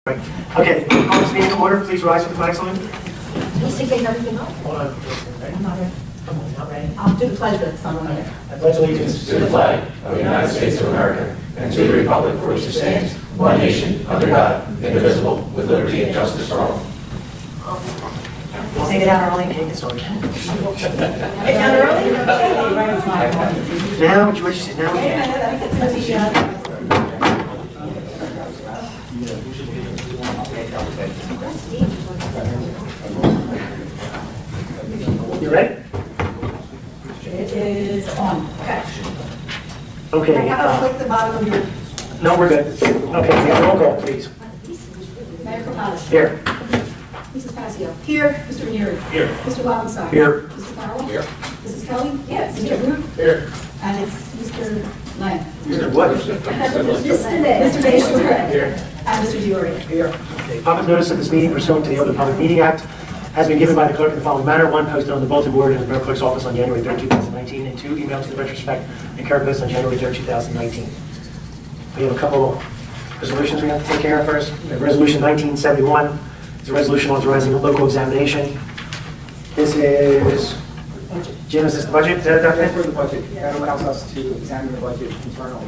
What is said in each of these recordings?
Right. Okay, call this meeting to order. Please rise for the flag salute. You think they have everything up? Hold on. I'm not ready. Come on, not ready. I'll do the pledge, but it's not on there. I pledge allegiance to the flag of the United States of America and to the republic for which it stands, one nation, under God, indivisible, with liberty and justice for all. We'll take it out early and get started. Get down early? Now, what you wish to now we can. You ready? It is on. Okay. Okay. I have to click the bottom of your. No, we're good. Okay, we have roll call, please. Mayor Caucus. Here. Mrs. Passio. Here. Mr. Ranieri. Here. Mr. Wallenstein. Here. Mr. Farrell. Here. Mrs. Kelly. Yes. Mr. Root. Here. And it's Mr. Lang. Mr. What? Mr. Day. Mr. Day. Here. And Mr. Diori. Here. Okay, public notice of this meeting pursuant to the Open Public Meeting Act has been given by the clerk in the following manner. One, posted on the bulletin board in the Borough Clerk's office on January 3rd, 2019, and two, emailed to the retrospect and current post on January 3rd, 2019. We have a couple resolutions we have to take care of first. We have Resolution 1971. It's a resolution authorizing a local examination. This is, Jim, is this the budget That's document? for the budget. That allows us to examine the budget internally.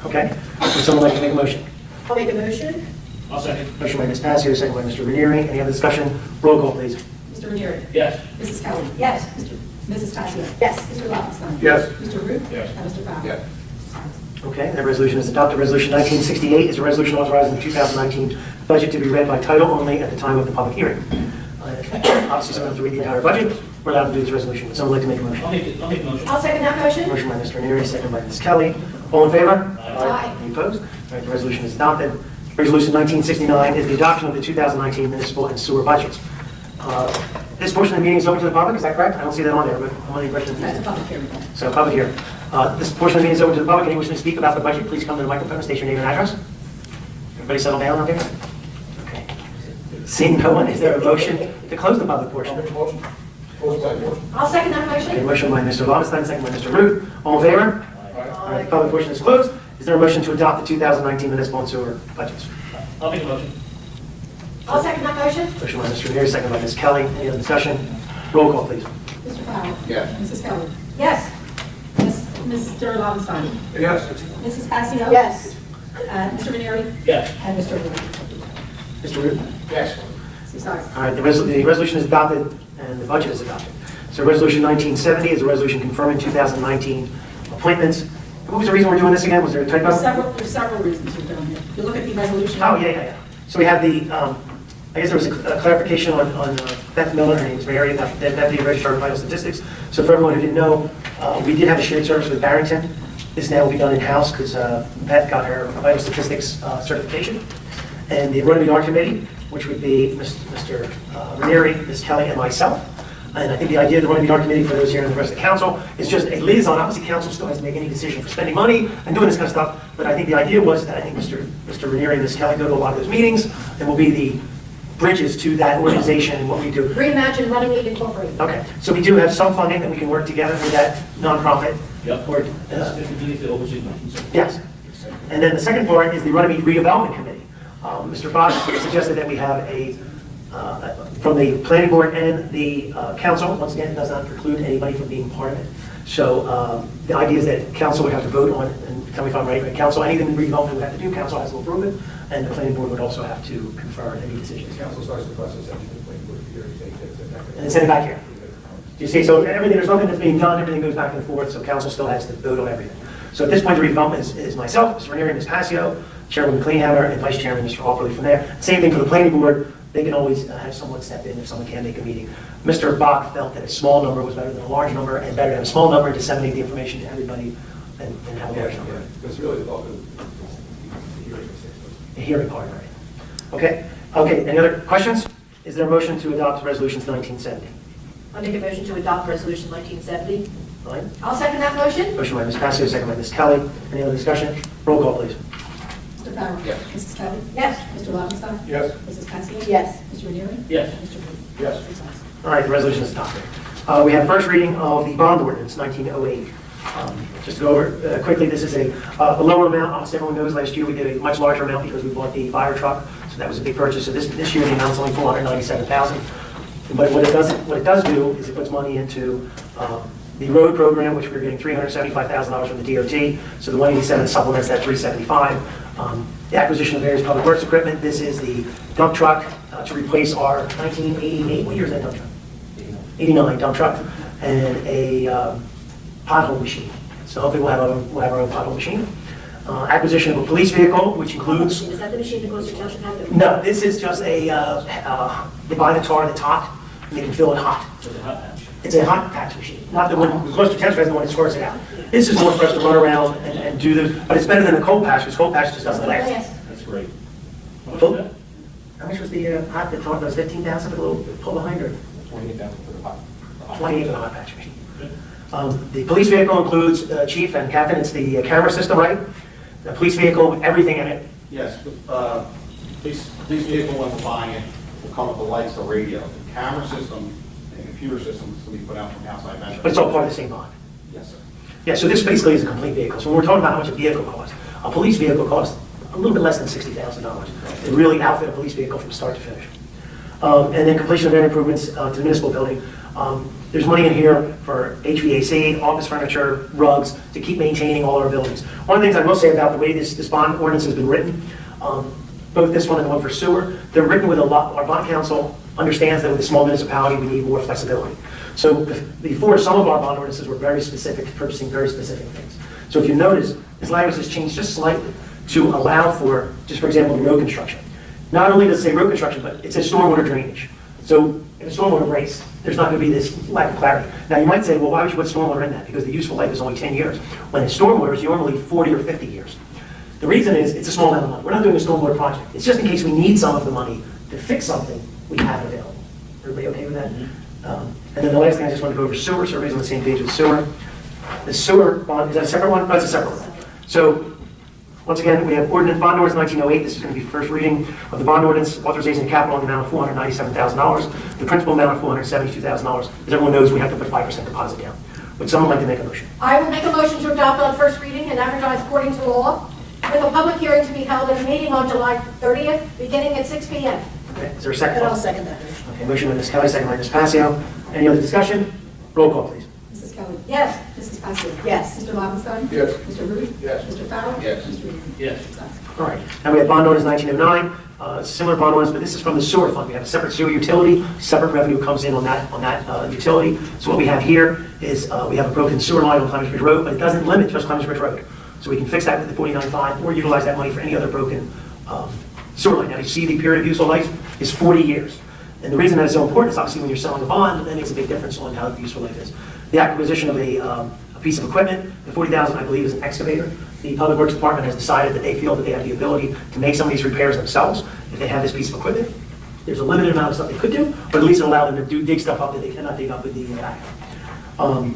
Okay. Would someone like to make a motion? I'll make a motion. I'll second. Motion by Ms. Passio, second by Mr. Ranieri. Any other discussion? Roll call, please. Mr. Ranieri. Yes. Mrs. Kelly. Yes. Mrs. Passio. Yes. Mr. Wallenstein. Yes. Mr. Root. Yes. And Mr. Farrell. Yes. Okay, that resolution is adopted. Resolution 1968 is a resolution authorizing the 2019 budget to be read by title only at the time of the public hearing. Obviously, someone has to read the entire budget. We're allowed to do this resolution. Would someone like to make a motion? I'll make the motion. I'll second that motion. Motion by Mr. Ranieri, second by Ms. Kelly. All in favor? Aye. Any opposed? All right, the resolution is adopted. Resolution 1969 is the adoption of the 2019 municipal and sewer budgets. This portion of the meeting is open to the public, is that correct? I don't see that on there, but I'm any questions? That's a public hearing. So, public hearing. This portion of the meeting is open to the public. Anyone wishing to speak about the budget, please come to the microphone and state your name and address. Everybody settle down out there? Okay. Seeing no one, is there a motion to close the public portion? I'll second that Okay, motion. motion by Mr. Wallenstein, second by Mr. Root. All in favor? All right, the public portion is closed. Is there a motion to adopt the 2019 municipal and sewer budgets? I'll make a motion. I'll second that motion. Motion by Mr. Ranieri, second by Ms. Kelly. Any other discussion? Roll call, please. Mr. Farrell. Yes. Mrs. Kelly. Yes. Mr. Wallenstein. Yes. Mrs. Passio. Yes. Mr. Ranieri. Yes. And Mr. Root. Mr. Root? Yes. Sorry. All right, the resolution is adopted and the budget is adopted. So resolution 1970 is a resolution confirming 2019 appointments. What was the reason we're doing this again? Was there a typo? There's several reasons we're doing it. If you look at the resolution. Oh, yeah. So we have the, I guess there was a clarification on Beth Miller, her name is Mary, Deputy Registrar of Vital Statistics. So for everyone who didn't know, we did have a shared service with Barrington. This now will be done in-house because Beth got her Vital Statistics certification. And the Runnemede Art Committee, which would be Mr. Ranieri, Ms. Kelly, and myself. And I think the idea of the Runnemede Art Committee for those here and the rest of the council is just a liaison. Obviously, council still has to make any decision for spending money and doing this kind of stuff. But I think the idea was that I think Mr. Ranieri and Ms. Kelly go to a lot of those meetings and will be the bridges to that organization and what we do. Reimagine Runnemede Incorporated. Okay, so we do have some funding that we can work together with that nonprofit. Yep. Or, That's if you need to oversee my yes. And then the second part is the Runnemede Redevelopment Committee. Mr. Bach suggested that we have from the planning board and the council. Once again, it does not preclude anybody from being part of it. So the idea is that council would have to vote on, and tell me if I'm right, but council, anything in redevelopment would have to do, council has to approve it, and the planning board would also have to confer any decisions. Council starts the process after the planning board hearing. And then send it back here. Do you see? So everything, there's nothing that's being done, everything goes back and forth, so council still has to vote on everything. So at this point, the redevelopment is myself, Mr. Ranieri, Ms. Passio, Chairman Kleinhammer, and Vice Chairman Mr. Hawley from there. Same thing for the planning board. They can always have someone step in if someone can't make a meeting. Mr. Bach felt that a small number was better than a large number, and better to have a small number and disseminate the information to everybody and have a large number. Because really the bulk of the hearing is The hearing part, right? Okay. Okay, any other questions? Is there a motion to adopt resolutions 1970? I'll make a motion to adopt resolution 1970. Fine. I'll second that motion. Motion by Ms. Passio, second by Ms. Kelly. Any other discussion? Roll call, please. Mr. Farrell. Yes. Mrs. Kelly. Yes. Mr. Wallenstein. Yes. Mrs. Passio. Yes. Mr. Ranieri. Yes. Mr. Root. Yes. All right, the resolution is adopted. We have first reading of the bond ordinance 1908. Just to go over quickly, this is a lower amount. Obviously, everyone knows last year we did a much larger amount because we bought the fire truck, so that was a big purchase. So this year the amount's only $497,000. But what it does do is it puts money into the road program, which we're getting $375,000 from the DOT. So the 187 supplements that 375. The acquisition of various public works equipment. This is the dump truck to replace our 1988. What year is that dump truck? 89 dump truck, and a pothole machine. So hopefully we'll have our own pothole machine. Acquisition of a police vehicle, which includes... Is that the machine that goes to Township Highway? No, this is just a, they buy the tar that's hot, and they can fill it hot. It's a hot patch machine, not the one, close to Township is the one that squirts it out. This is more for us to run around and do this, but it's better than a cold patch, because cold patch just doesn't last. Yes. That's great. How much was the hot, the tar, that was 15,000 for the little pull behind her? 28,000 for the hot. 28 for the hot patch machine. The police vehicle includes chief and captain, it's the camera system, right? The police vehicle with everything in it. Yes, police vehicle, when we're buying it, will come with the lights, the radio, the camera system, and computer system will be put out from outside vendors. But it's all part of the same bond. Yes, sir. Yeah, so this basically is a complete vehicle. So when we're talking about how much a vehicle costs, a police vehicle costs a little bit less than $60,000 to really outfit a police vehicle from start to finish. And then completion of any improvements to the municipal building. There's money in here for HVAC, office furniture, rugs, to keep maintaining all our buildings. One of the things I will say about the way this bond ordinance has been written, both this one and the one for sewer, they're written with a lot, our bond council understands that with a small municipality, we need more flexibility. So before, some of our bond ordinances were very specific, purchasing very specific things. So if you notice, this language has changed just slightly to allow for, just for example, the road construction. Not only does it say road construction, but it says stormwater drainage. So in a stormwater breaks, there's not going to be this lack of clarity. Now you might say, well, why would you put stormwater in that? Because the useful life is only 10 years, when the stormwater is normally 40 or 50 years. The reason is it's a small amount of money. We're not doing a stormwater project. It's just in case we need some of the money to fix something we have available. Everybody okay with that? And then the last thing I just want to go over sewer, so everybody's on the same page with sewer. The sewer bond, is that a separate one? No, it's a separate one. So once again, we have ordinance, bond ordinance 1908. This is going to be first reading of the bond ordinance, authorization of capital in the amount of $497,000. The principal amount of $472,000. As everyone knows, we have to put 5% deposit down. Would someone like to make a motion? I will make a motion to adopt on first reading and advertise according to law, with a public hearing to be held at a meeting on July 30th, beginning at 6 p.m. Okay, is there a second? And I'll second that motion. Okay, motion by Ms. Kelly, second by Ms. Passio. Any other discussion? Roll call, please. Mrs. Kelly? Yes. Mrs. Passio? Yes. Mr. Lobenstein? Yes. Mr. Rudy? Yes. Mr. Farrell? Yes. Mr. Reed? Yes. All right, now we have bond ordinance 1909, similar bond ordinance, but this is from the sewer fund. We have a separate sewer utility, separate revenue comes in on that utility. So what we have here is we have a broken sewer line on Clemens Bridge Road, but it doesn't limit just Clemens Bridge Road. So we can fix that with the 49.5 or utilize that money for any other broken sewer line. Now you see the period of useful life is 40 years. And the reason that is so important is obviously when you're selling a bond, that makes a big difference on how the useful life is. The acquisition of a piece of equipment, the $40,000 I believe is an excavator. The Public Works Department has decided that they feel that they have the ability to make some of these repairs themselves if they have this piece of equipment. There's a limited amount of stuff they could do, but at least it allows them to dig stuff up that they cannot dig up with the backhoe.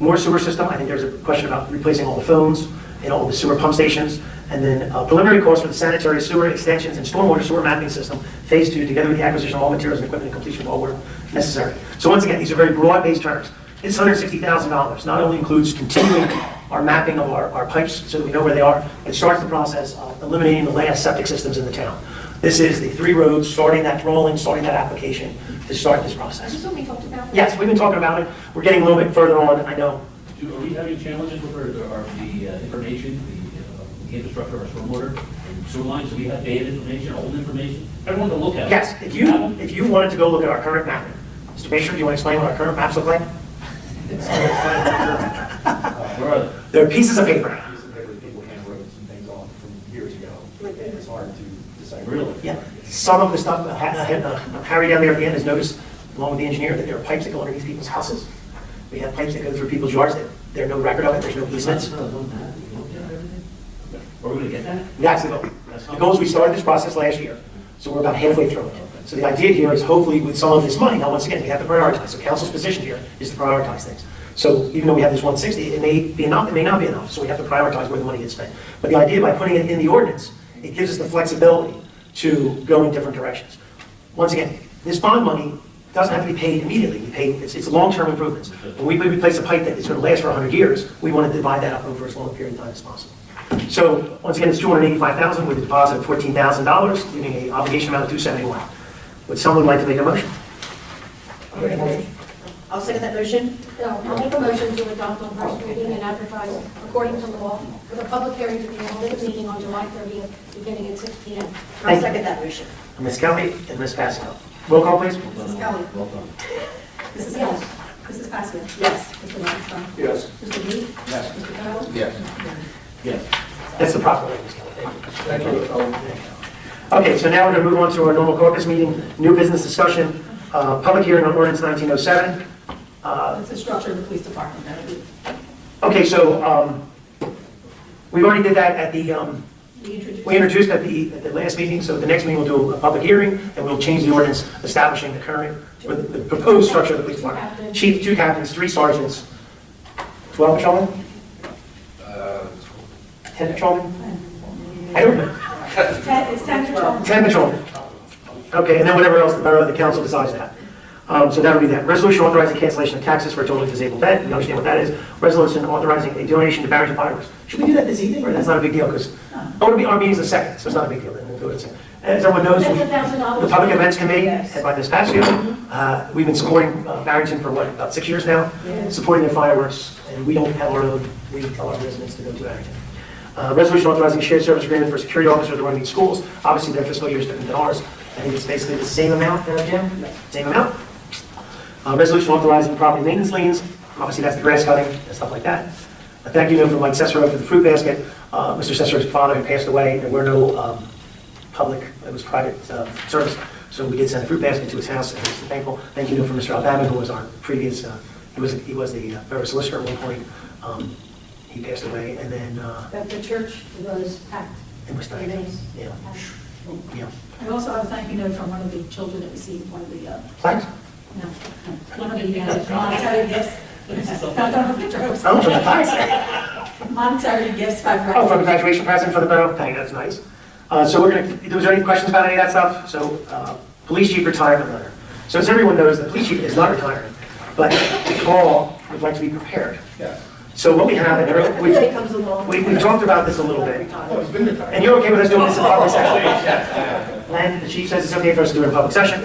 More sewer system, I think there's a question about replacing all the phones and all the sewer pump stations. And then preliminary costs for the sanitary sewer extensions and stormwater sewer mapping system, phase 2, together with the acquisition of all materials and equipment and completion of all work necessary. So once again, these are very broad-based terms. This $160,000 not only includes continuing our mapping of our pipes so that we know where they are, it starts the process of eliminating the last septic systems in the town. This is the 3 roads, starting that rolling, starting that application to start this Is process. this what we talked about? Yes, we've been talking about it. We're getting a little bit further on, I know. Are we having challenges with the information, the infrastructure of our stormwater and sewer lines? Do we have bad information, old information? Everyone can look at it. Yes, if you wanted to go look at our current mapping, Mr. Basher, do you want to explain what our current maps look like? Where are they? They're pieces of paper. These are paper that people handwrote some things on from years ago. And it's hard to decipher. Really? Yeah, some of the stuff, Harry down there at the end has noticed, along with the engineer, that there are pipes that go underneath people's houses. We have pipes that go through people's yards that there's no record of it, there's no easements. Are we going to get that? That's the goal. The goal is we started this process last year, so we're about halfway through it. So the idea here is hopefully with some of this money, now once again, we have to prioritize. So council's position here is to prioritize things. So even though we have this 160, it may be enough, it may not be enough, so we have to prioritize where the money gets spent. But the idea by putting it in the ordinance, it gives us the flexibility to go in different directions. Once again, this bond money doesn't have to be paid immediately. We pay, it's long-term improvements. When we replace a pipe that is going to last for 100 years, we want to divide that up over as long a period of time as possible. So, once again, it's $285,000 with a deposit of $14,000, leaving an obligation amount of $271. Would someone like to make a motion? I'll second that motion. No, I'll make a motion to adopt on first reading and advertise according to law with a public hearing to be held at a meeting on July 30th, beginning at 6 p.m. I'll Thank you. second that motion. Ms. Kelly and Ms. Pascal. Roll call, please. Mrs. Kelly. Well done. Mrs. Yes. Kelly. Mrs. Pascal. Yes. Mr. Longston. Yes. Mr. Lee. Yes. Mr. Carroll. Yes. Yes. That's the proper way, Ms. Kelly. Thank you. Okay, so now we're going to move on to our normal caucus meeting, new business discussion, public hearing on ordinance 1907. That's the structure of the police department. That'll be- Okay, so we already did that at the, we introduced at the last meeting, so the next meeting we'll do a public hearing, and we'll change the ordinance establishing the current, or the proposed structure of the police department. Chief, 2 captains, 3 sergeants, 12 patrolmen? 10 patrolmen? I don't know. It's 10 to 12. 10 patrolmen. Okay, and then whatever else the borough, the council decides that. So that'll be that. Resolution authorizing cancellation of taxes for a totally disabled vet. You understand what that is. Resolution authorizing a donation to Barrington Fireworks. Should we do that this evening, or that's not a big deal? Because, our meeting's the 2nd, so it's not a big deal. Then we'll do it the 2nd. As everyone knows, That's $1,000. the Public Events Committee, head by Ms. Pascal, we've been supporting Barrington for what, about 6 years now? Supporting their fireworks, and we don't have our own, we tell our residents to go to Barrington. Resolution authorizing a shared service agreement for security officers at the Runnemede schools. Obviously, their fiscal year is different than ours. I think it's basically the same amount, Jim? Same amount? Resolution authorizing property maintenance liens. Obviously, that's the grass cutting and stuff like that. A thank you note from Mike Cesaro for the fruit basket. Mr. Cesaro's father had passed away. There were no public, it was private service. So we did send a fruit basket to his house, and he's thankful. Thank you note from Mr. Alabama, who was our previous, he was the borough solicitor at one point. He passed away, and then That the church was packed. it was nice. Remains. Yeah. Yeah. I also have a thank you note from one of the children that received one of the, Thanks. no, one of the monetary gifts. I don't have a picture. Oh, from the thanks. Monetary gifts by. Oh, from the graduation present for the borough? Thank you, that's nice. So we're going to, was there any questions about any of that stuff? So, police chief retirement letter. So as everyone knows, the police chief is not retiring, but the call would like to be prepared. Yes. So what we have, and Every day comes along. we've talked about this a little bit, Oh, he's been retired. and you're okay with us doing this in public session? Len, the chief says it's okay for us to do it in public session.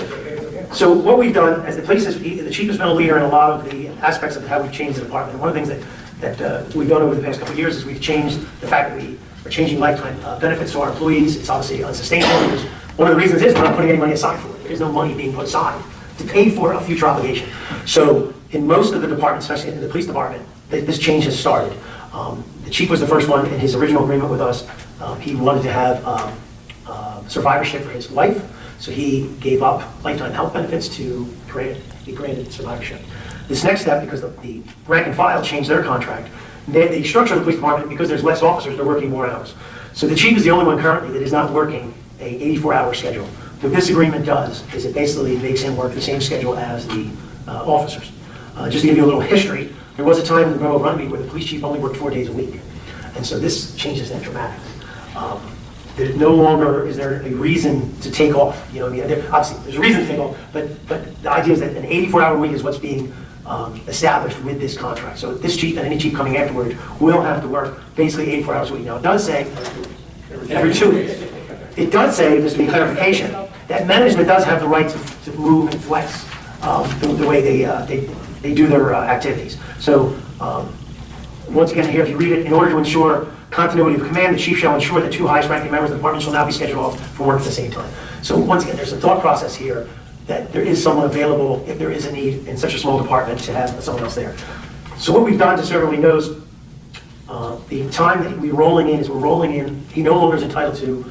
So what we've done, as the police, the chief has been a leader in a lot of the aspects of how we've changed the department. One of the things that we've done over the past couple of years is we've changed the fact that we are changing lifetime benefits to our employees. It's obviously unsustainable, because one of the reasons is we're not putting any money aside for it. There is no money being put aside to pay for a future obligation. So in most of the departments, especially in the police department, this change has started. The chief was the first one in his original agreement with us. He wanted to have survivorship for his wife, so he gave up lifetime health benefits to be granted survivorship. This next step, because the rank and file changed their contract, the structure of the police department, because there's less officers, they're working more hours. So the chief is the only one currently that is not working a 84-hour schedule. What this agreement does is it basically makes him work the same schedule as the officers. Just to give you a little history, there was a time in the Borough of Runnemede where the police chief only worked 4 days a week. And so this changes that dramatically. There no longer is there a reason to take off. You know, I mean, obviously there's a reason to take off, but the idea is that an 84-hour week is what's being established with this contract. So this chief and any chief coming afterward will have to work basically 84 hours a week. Now it does say every 2 weeks. It does say, just to be clarification, that management does have the right to move and flex the way they do their activities. So once again, here, if you read it, in order to ensure continuity of command, the chief shall ensure that 2 highest ranking members of the department shall not be scheduled off from work at the same time. So once again, there's a thought process here that there is someone available if there is a need in such a small department to have someone else there. So what we've done, just so everybody knows, the time that we're rolling in is we're rolling in, he no longer is entitled to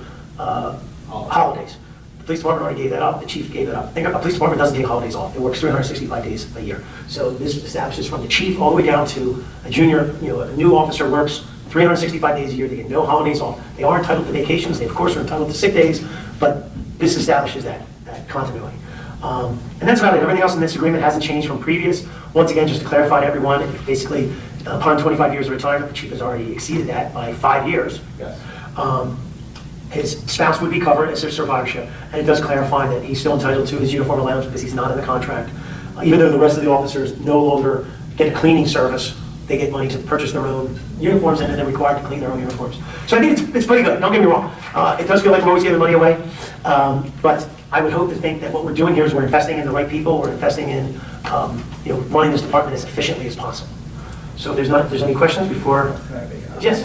holidays. The police department already gave that up, the chief gave it up. Think a police department doesn't take holidays off, it works 365 days a year. So this establishes from the chief all the way down to a junior, a new officer works 365 days a year, they get no holidays off. They are entitled to vacations, they of course are entitled to sick days, but this establishes that continuity. And that's about it. Everything else in this agreement hasn't changed from previous. Once again, just to clarify to everyone, basically, upon 25 years of retirement, the chief has already exceeded that by 5 years. Yes. His spouse would be covered as their survivorship, and it does clarify that he's still entitled to his uniform allowance because he's not in the contract. Even though the rest of the officers no longer get a cleaning service, they get money to purchase their own uniforms, and then they're required to clean their own uniforms. So I think it's pretty good, don't get me wrong. It does feel like we're always giving money away, but I would hope to think that what we're doing here is we're investing in the right people, we're investing in running this department as efficiently as possible. So if there's any questions before? Yes?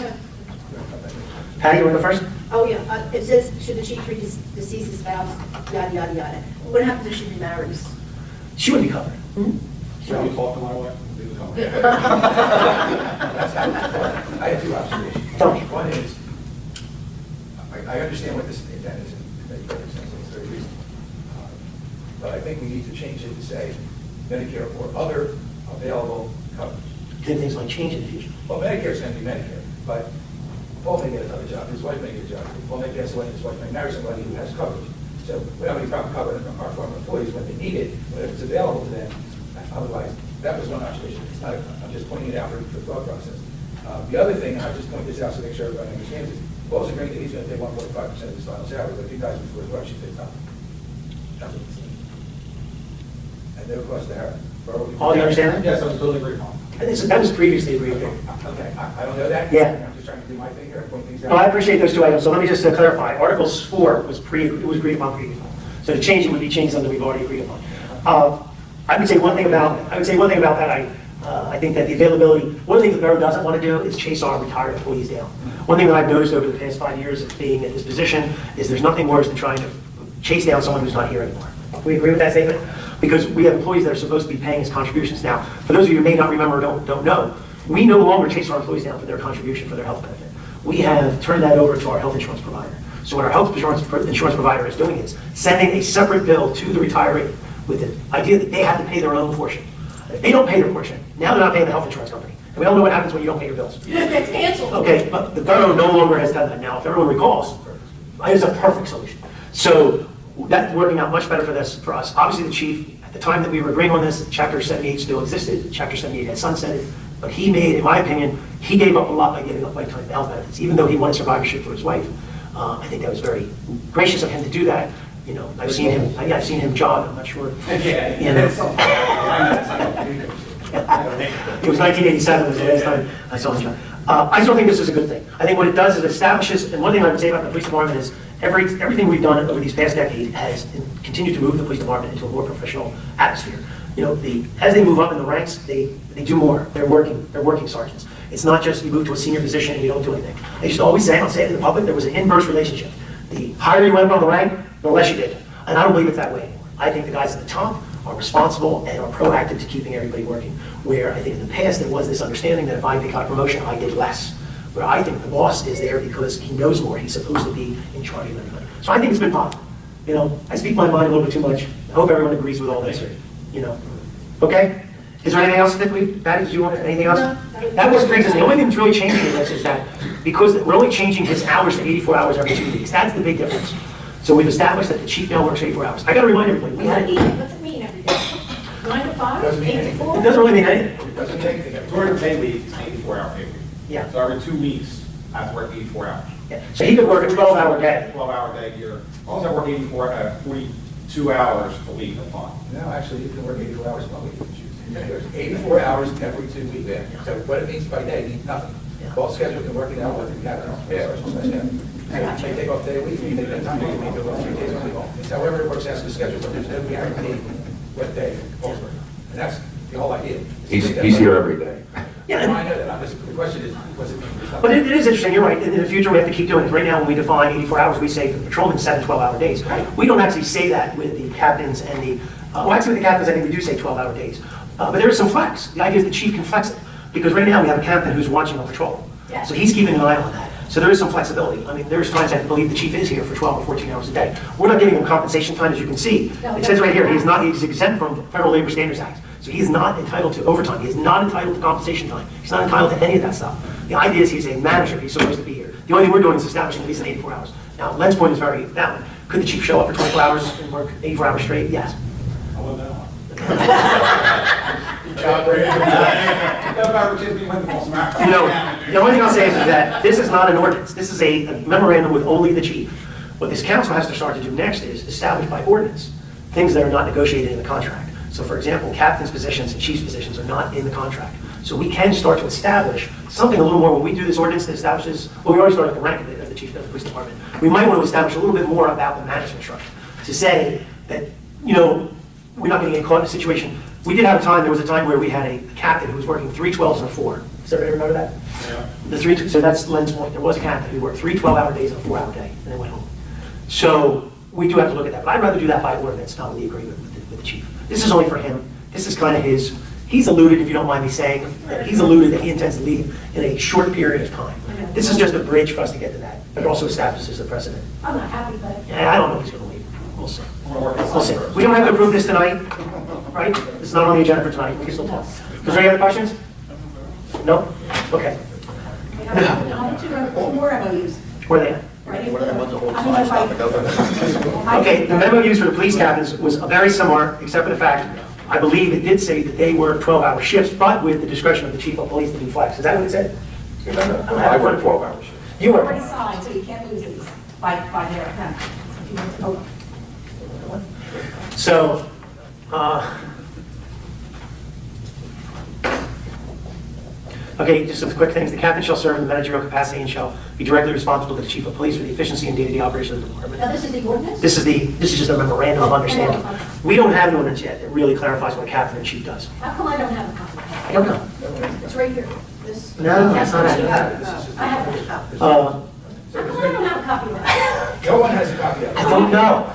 Patty, you want to go first? Oh, yeah, it says, should the chief treat his deceased spouse, yada, yada, yada. What happens if she remarries? She would be covered. Shall we talk to my wife? Leave the company. I have two observations. Tell me. One is, I understand what this intent is, and it makes perfect sense, and it's very reasonable. But I think we need to change it to say Medicare or other available coverage. Then things might change in the future. Well, Medicare is going to be Medicare, but Paul may get another job, his wife may get a job, Paul may pass away, his wife may marry somebody who has coverage. So we don't have any problem covering our former employees when they need it, but if it's available to them, otherwise, that was one observation. It's not, I'm just pointing it out for the thought process. The other thing, and I'll just point this out to make sure everybody understands it, Paul's agreeing that he's going to pay 1.5% of his final salary, but if he dies before his wife, she pays nothing. That's what he's saying. And no cost to her. Paul, you understand that? Yes, I was totally agreed on. That was previously agreed Okay, upon. okay, I don't know that. Yeah. I'm just trying to do my thing here, point things out. Well, I appreciate those two items, so let me just clarify. Articles 4 was agreed upon previously. So the changing would be changing something we've already agreed upon. I would say one thing about that. I think that the availability, one thing the borough doesn't want to do is chase our retired employees down. One thing that I've noticed over the past 5 years of being in this position is there's nothing worse than trying to chase down someone who's not here anymore. We agree with that statement? Because we have employees that are supposed to be paying us contributions. Now, for those of you who may not remember or don't know, we no longer chase our employees down for their contribution for their health benefit. We have turned that over to our health insurance provider. So what our health insurance provider is doing is sending a separate bill to the retiree with the idea that they have to pay their own portion. If they don't pay their portion, now they're not paying the health insurance company. And we all know what happens when you don't pay your bills. It's canceled. Okay, but the borough no longer has done that. Now, if everyone recalls, it's a perfect solution. So that's working out much better for us. Obviously, the chief, at the time that we were agreeing on this, Chapter 78 still existed. Chapter 78 had sunsetted. But he made, in my opinion, he gave up a lot by giving up lifetime health benefits, even though he wanted survivorship for his wife. I think that was very gracious of him to do that. You know, I've seen him jog. I'm not sure. Yeah, You know. that's something. It was 1987 was the last time I saw him jog. I still think this is a good thing. I think what it does is it establishes, and one thing I would say about the police department is everything we've done over these past decades has continued to move the police department into a more professional atmosphere. You know, as they move up in the ranks, they do more. They're working sergeants. It's not just you move to a senior position and you don't do anything. I used to always say, I'll say it to the public, there was an inverse relationship. The higher you went up on the rank, the less you did. And I don't believe it's that way anymore. I think the guys at the top are responsible and are proactive to keeping everybody working. Where I think in the past there was this understanding that if I got a promotion, I did less. Where I think the boss is there because he knows more. He's supposed to be in charge of everybody. So I think it's been positive. You know, I speak my mind a little bit too much. I hope everyone agrees with all this. You know, okay? Is there anything else that Patty, do you want anything else? That was pre-existing. The only thing that's really changing in this is that because we're only changing his hours to 84 hours every 2 weeks. That's the big difference. So we've established that the chief now works 84 hours. I got to remind everybody, we had What's it mean every day? 9 to 5? Doesn't mean 8 to anything. 4? it doesn't really mean anything. It doesn't take anything. During the pay week, it's 84-hour pay week. Yeah. So every 2 weeks, I have to work 84 hours. Yeah. So he could work a 12-hour day. 12-hour day here. As long as I work 42 hours a week, I'm fine. No, actually, you can work 84 hours one week if you choose. There's 84 hours every 2 weeks. So what it means by day means nothing. Paul schedule can work it out with the captain. You may take off a day a week, you may take time, you may go off 3 days a week. It's however it works out in the schedule, but there's no guarantee what day Paul's working. And that's the whole idea. He's here every day. Yeah, No, I know that. The question is, was it? but it is interesting, you're right. In the future, we have to keep doing it. Right now, when we define 84 hours, we say for the patrolmen 7 12-hour days. We don't actually say that with the captains and the, well, actually with the captains, I think we do say 12-hour days. But there is some flex. The idea is the chief can flex it. Because right now, we have a captain who's watching on patrol. Yeah. So he's keeping an eye on that. So there is some flexibility. I mean, there's times I believe the chief is here for 12 or 14 hours a day. We're not giving him compensation time, as you can see. It says right here, he's exempt from Federal Labor Standards Act. So he's not entitled to overtime. He is not entitled to compensation time. He's not entitled to any of that stuff. The idea is he's a manager. He's supposed to be here. The only thing we're doing is establishing at least 84 hours. Now, Len's point is very valid. Could the chief show up for 24 hours and work 84 hours straight? Yes. I love that one. Good job, Brady. No favoritism, you win the Boston Marathon. You know, the only thing I'll say is that this is not an ordinance. This is a memorandum with only the chief. What this council has to start to do next is establish by ordinance things that are not negotiated in the contract. So for example, captain's positions and chief's positions are not in the contract. So we can start to establish something a little more. When we do this ordinance that establishes, well, we already started at the rank of the chief of the police department. We might want to establish a little bit more about the management structure to say that, you know, we're not going to get caught in a situation. We did have a time, there was a time where we had a captain who was working 3 12s and a 4. Does everybody remember that? Yeah. So that's Len's point. There was a captain who worked 3 12-hour days and a 4-hour day, and then went home. So we do have to look at that. But I'd rather do that by ordinance, not with the agreement with the chief. This is only for him. This is kind of he's alluded, if you don't mind me saying, that he's alluded that he intends to leave in a short period of time. This is just a bridge for us to get to that, but it also establishes the precedent. I'm not happy, but Yeah, I don't know if he's going to leave. We'll see. We're gonna work this We'll see. out. We don't have to approve this tonight, right? It's not on the agenda for tonight. We can still talk. Is there any other questions? No? Okay. We have two more MOUs. Where are they at? Right? Okay, the memo used for the police captains was very similar, except for the fact, I believe it did say that they work 12-hour shifts, but with the discretion of the chief of police to be flex. Is that what it said? I work 12 hours. You work. Already signed, so you can't lose these by their account. If you want to- oh, So, okay, just some quick things. The captain shall serve in the managerial capacity and shall be directly responsible to the chief of police for the efficiency and day-to-day operation of the department. now this is the ordinance? This is just a memorandum of understanding. We don't have an ordinance yet that really clarifies what a captain and chief does. How come I don't have a copy of I don't know. that? It's right here. This. No, it's not That's what that. you have. I have it. How Uh, come I don't have a copy of that? No one has a copy of I it. don't know.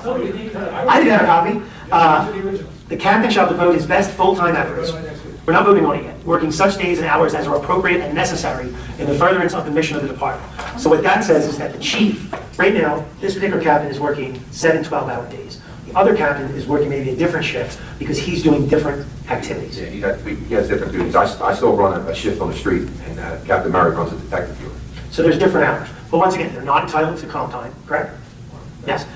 I didn't have a copy. These are the originals. The captain shall devote his best full-time efforts. We're not voting on it yet. Working such days and hours as are appropriate and necessary in the furtherance of the mission of the department. So what that says is that the chief, right now, this particular captain is working 7 12-hour days. The other captain is working maybe a different shift because he's doing different activities. Yeah, he has different duties. I still run a shift on the street, and Captain Merrick runs a detective unit. So there's different hours. But once again, they're not entitled to comp time, correct? Yes.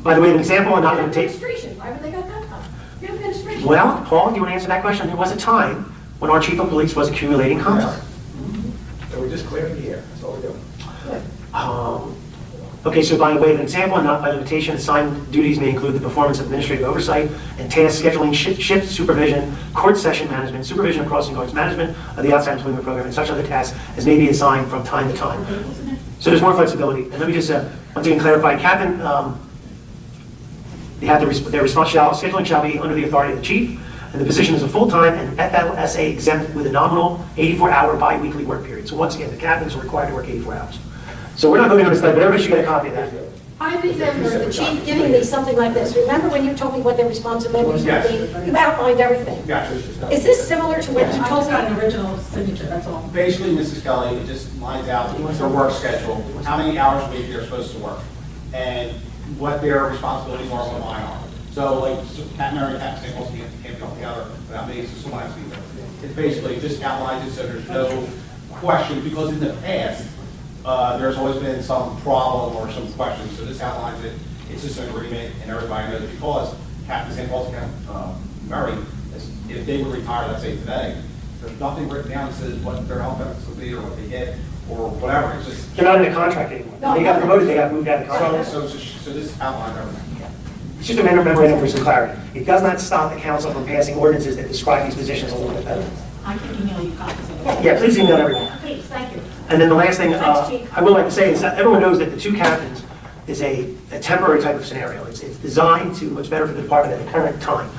By the way, an example, I'm not going to take... Administration, why would they got that time? You have administration. Well, Paul, do you want to answer that question? There was a time when our chief of police was accumulating comp time. So we're just clearing the air, that's all we're doing. Okay, so by way of an example, and not by limitation, assigned duties may include the performance of administrative oversight and task scheduling, shift supervision, court session management, supervision of crossing guards management of the outside employment program, and such other tasks as may be assigned from time to time. So there's more flexibility. And let me just, once again, clarify, captain, they have their scheduling shall be under the authority of the chief, and the position is a full-time and FLSA exempt with a nominal 84-hour bi-weekly work period. So once again, the captains are required to work 84 hours. So we're not voting on this tonight, but everybody should get a copy of that. I remember the chief giving me something like this. Remember when you told me what their responsibilities would be? You outlined everything. Gotcha. Is this similar to what you I told just got me? an original signature, that's all. Basically, Mrs. Kelly, it just lines out their work schedule, how many hours a week they're supposed to work, and what their responsibilities are, what mine are. So like, Pat Mary and Pat St. Paul's can't be all together without me, so someone has to be there. It basically just outlines it so there's no question, because in the past, there's always been some problem or some questions, so this outlines it. It's just an agreement, and everybody knows, because Captain St. Paul's Murray, if they would retire, let's say today, there's nothing written down that says what their health benefits will be or what they get or whatever. It's just They're not in a contract anymore. They got promoted, they got moved out of the contract. so this outlines everything. It's just a memorandum for some clarity. It does not stop the council from passing ordinances that describe these positions a little bit better. I can email you copies of it. Yeah, please email everyone. Please, thank you. And then the last thing Thanks, Chief. I would like to say is that everyone knows that the two captains is a temporary type of scenario. It's designed to what's better for the department at the current time.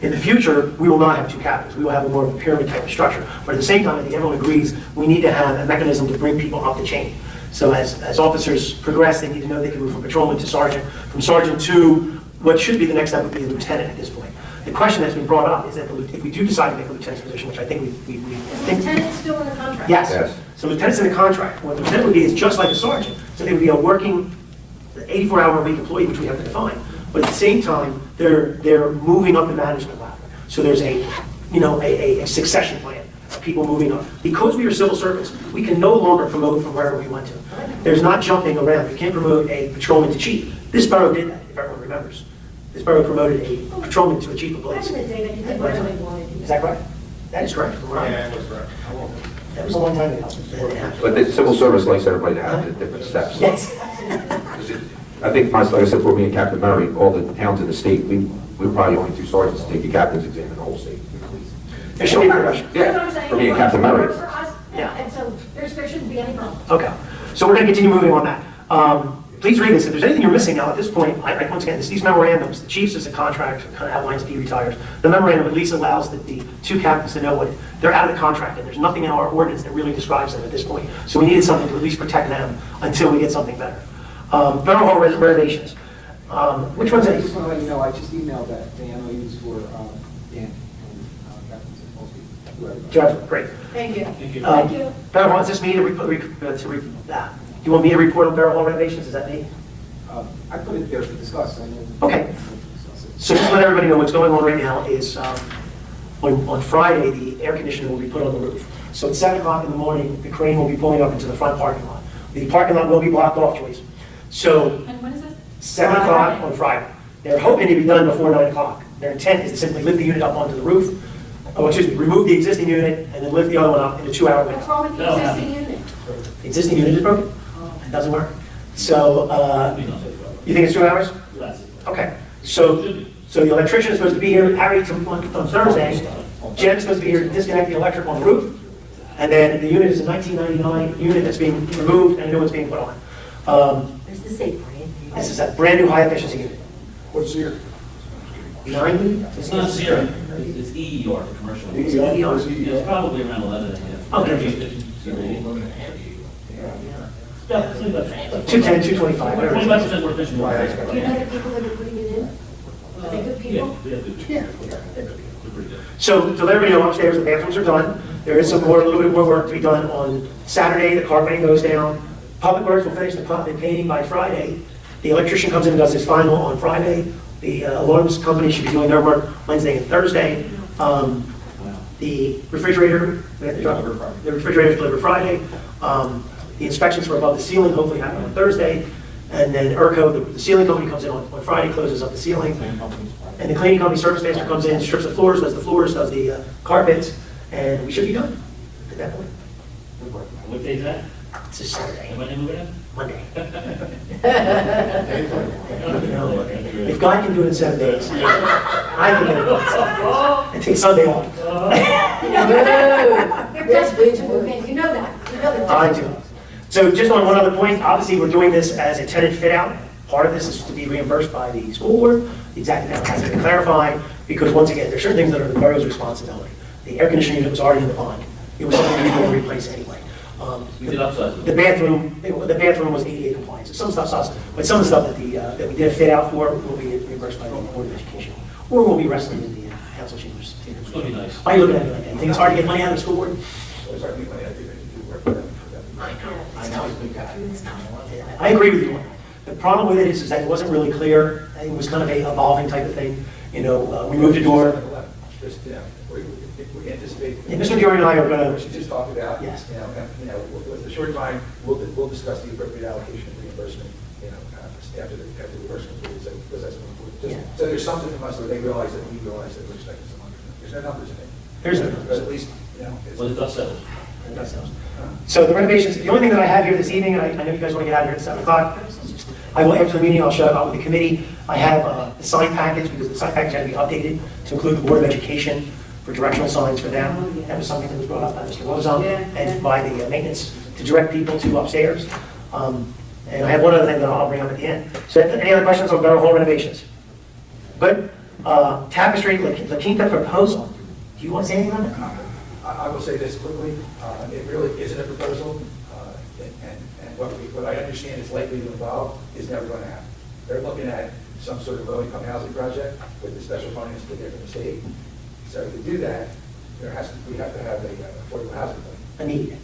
In the future, we will not have two captains. We will have a more of a pyramid type of structure. But at the same time, I think everyone agrees we need to have a mechanism to bring people up the chain. So as officers progress, they need to know they can move from patrolman to sergeant, from sergeant to what should be the next step would be a lieutenant at this point. The question that's been brought up is that if we do decide to make a lieutenant's position, which I think we think. Lieutenant's still in the contract? Yes. Yes. So lieutenant's in the contract. What the lieutenant would be is just like a sergeant. So they would be a working 84-hour-a-week employee, which we have to define. But at the same time, they're moving up the management ladder. So there's a succession plan of people moving up. Because we are civil service, we can no longer promote from wherever we want to. There's not jumping around. You can't promote a patrolman to chief. This borough did that, if everyone remembers. this borough promoted a patrolman to a chief of police. Back in the day that you did whatever they wanted. Is that correct? That is correct. From what I Yeah, know. that was correct. That was a long time ago. that it happened. But the civil service likes everybody to have the different steps. Yes. I think, like I said, for me and Captain Murray, all the towns in the state, we're probably only 2 sergeants to take the captain's exam in the whole state. There should be a progression. That's what I'm saying. For me and Captain It Murray. works for us, Yeah. and so there shouldn't be any problem. Okay, so we're going to continue moving on that. Please read this. If there's anything you're missing now at this point, once again, these memorandums, the chief's is a contract, kind of outlines if he retires. The memorandum at least allows the 2 captains to know what, they're out of the contract, and there's nothing in our ordinance that really describes them at this point. So we needed something to at least protect them until we get something better. Borough Hall renovations. Which one's I it? just want to let you know, I just emailed that, the MOUs for Dan and Captain Sapolsky, whoever. Judge, great. Thank you. Thank you. Thank you. Borough Hall, is this me to you want me to report on Borough Hall renovations? Is that me? I put it there to discuss, I know. Okay. So just to let everybody know what's going on right now is on Friday, the air conditioner will be put on the roof. So at 7 o'clock in the morning, the crane will be pulling up into the front parking lot. The parking lot will be blocked off, Joyce. So And when is this? 7 o'clock on Friday. They're hoping to be done before 9 o'clock. Their intent is to simply lift the unit up onto the roof, remove the existing unit, and then lift the other one up in a 2-hour What's window. wrong with the existing unit? The existing unit is broken. It doesn't work. So, you think it's 2 hours? Okay, so the electrician is supposed to be here, Harry, on Thursday. Jen is supposed to be here to disconnect the electric on the roof. And then the unit is a 1999 unit that's being removed and a new one's being put on. Does this say brand new? This is a brand new high efficiency unit. What's your? 90? It's not zero, it's EER for commercial. It's EER. Yeah, it's probably around 11 and a half. Okay. Energy efficiency rating. Yeah, it's like that. 210, 225, whatever. 25% more efficient. Do you know the people that are putting it in? Are they good people? Yeah. They're pretty good. So to let everybody know, upstairs, the bathrooms are done. There is a little bit more work to be done on Saturday. The carpeting goes down. Public Works will finish the painting by Friday. The electrician comes in and does his final on Friday. The alarms company should be doing their work Wednesday and Thursday. The refrigerator, the refrigerator's delivered Friday. The inspections for above the ceiling hopefully happen on Thursday. And then ERCO, the ceiling company comes in on Friday, closes up the ceiling. And the cleaning company, Service Master, comes in, strips the floors, does the carpets, and we should be done at that point. What day is that? It's a Saturday, And when they move it in? Monday. If God can do it in 7 days, I can do it in 7 days. And take Sunday off. You're desperate to move in, you know that. You know that. I do. So just on one other point, obviously, we're doing this as a tenant fit-out. Part of this is to be reimbursed by the school board. The exact amount has to be clarified, because once again, there's certain things that are the borough's responsibility. The air conditioning unit was already in the pond. It was something we were going to replace anyway. We did upsize it. The bathroom was ADA compliant, so some stuff's us, but some of the stuff that we did a fit out for will be reimbursed by the Board of Education, or we'll be wrestling in the council chambers. It's gonna be nice. Why are you looking at me like that? You think it's hard to get money out of the school board? So it's hard to make money, I think they can do work for them. I know, it's big guy. It's tough. I agree with you on that. The problem with it is that it wasn't really clear, it was kind of a evolving type of thing. You know, we moved the door. Just, we anticipate. Yeah, Mr. Diori and I are gonna, We should just talk about, Yes. With the short time, we'll discuss the appropriate allocation of reimbursement, after the reimbursement period, so, because that's important. Yeah. So there's something from us that they realize that we realize that we're expecting some money from them. There's no numbers in it. There's no But numbers. at least, it's. Well, the dust settles. So the renovations, the only thing that I have here this evening, and I know you guys want to get out of here at 7 o'clock, I will, after the meeting, I'll show up with the committee. I have the sign package, because the sign package had to be updated to include the Board of Education for directional signs for them. That was something that was brought up by Mr. Rozon and by the maintenance to direct people to upstairs. And I have one other thing that I'll bring up at the end. So any other questions on Borough Hall renovations? Good. Tapestry, La Quinta proposal. Do you want to say anything on that? I will say this quickly, it really isn't a proposal, and what I understand is likely to involve is never going to happen. They're looking at some sort of low-income housing project with the special funding that's there from the state. So to do that, we have to have a affordable housing plan. A need.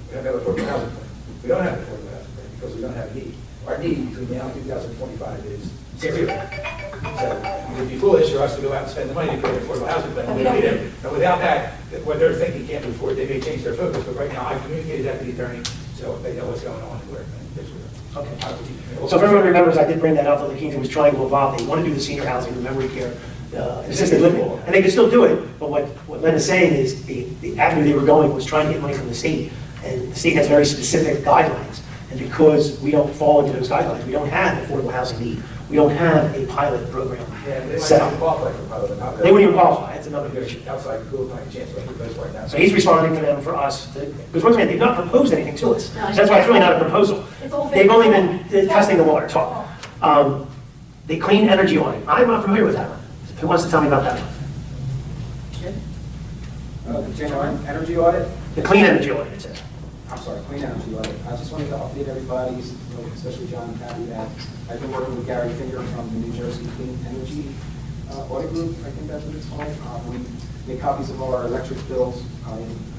We have to have an affordable housing plan. We don't have an affordable housing plan because we don't have a need. Our need between now and 2025 is zero. So it would be foolish for us to go out and spend the money to create an affordable housing plan. And without that, what they're thinking can't move forward, they may change their focus. But right now, I've communicated that to the attorney, so they know what's going on and where. Okay. So if everyone remembers, I did bring that up, that Kington was trying to evolve. They want to do the senior housing, the memory care, assisted living, and they can still do it. But what Len is saying is the avenue they were going was trying to get money from the state, and the state has very specific guidelines. And because we don't fall into those guidelines, we don't have affordable housing need. We don't have a pilot program Yeah, they might set not even up. qualify for pilot. They wouldn't even qualify. That's another good issue. Outside Google, not a chance, but everybody's right now. So he's responding to them for us, because once again, they've not proposed anything to us. So that's why it's really not a proposal. It's all They've only been vague. testing the water, talk. The clean energy audit, I'm not familiar with that one. Who wants to tell me about that one? The general energy audit, The clean energy audit, it says. I'm sorry, clean energy audit. I just wanted to update everybody, especially John and Patty, that I've been working with Gary Finger from the New Jersey Clean Energy Audit Group, I think that's what it's called. We make copies of all our electric bills,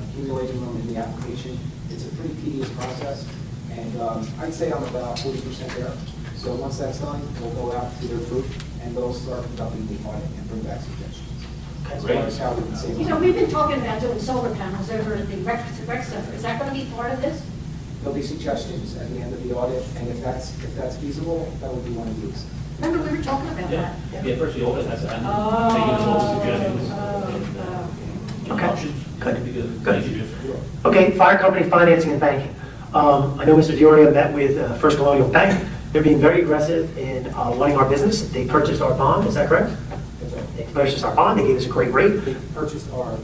accumulating them in the application. It's a pretty tedious process, and I'd say I'm about 40% there. So once that's done, we'll go out to their group, and they'll start conducting the audit and bring back suggestions. As far as how we can save You know, money. we've been talking about doing solar panels over at the rec center. Is that going to be part of this? There'll be suggestions at the end of the audit, and if that's feasible, that would be one of these. Remember, we were talking about Yeah, that? yeah, first the audit has to happen. Oh. Taking us all suggestions. Okay. Options. Good. Because Good. thank you, Jeff. Okay, fire company financing and banking. I know Mr. Diorio met with First Colonial Bank. They're being very aggressive in wanting our business. They purchased our bond, is that correct? That's right. They purchased our bond, they gave us a great rate. They purchased our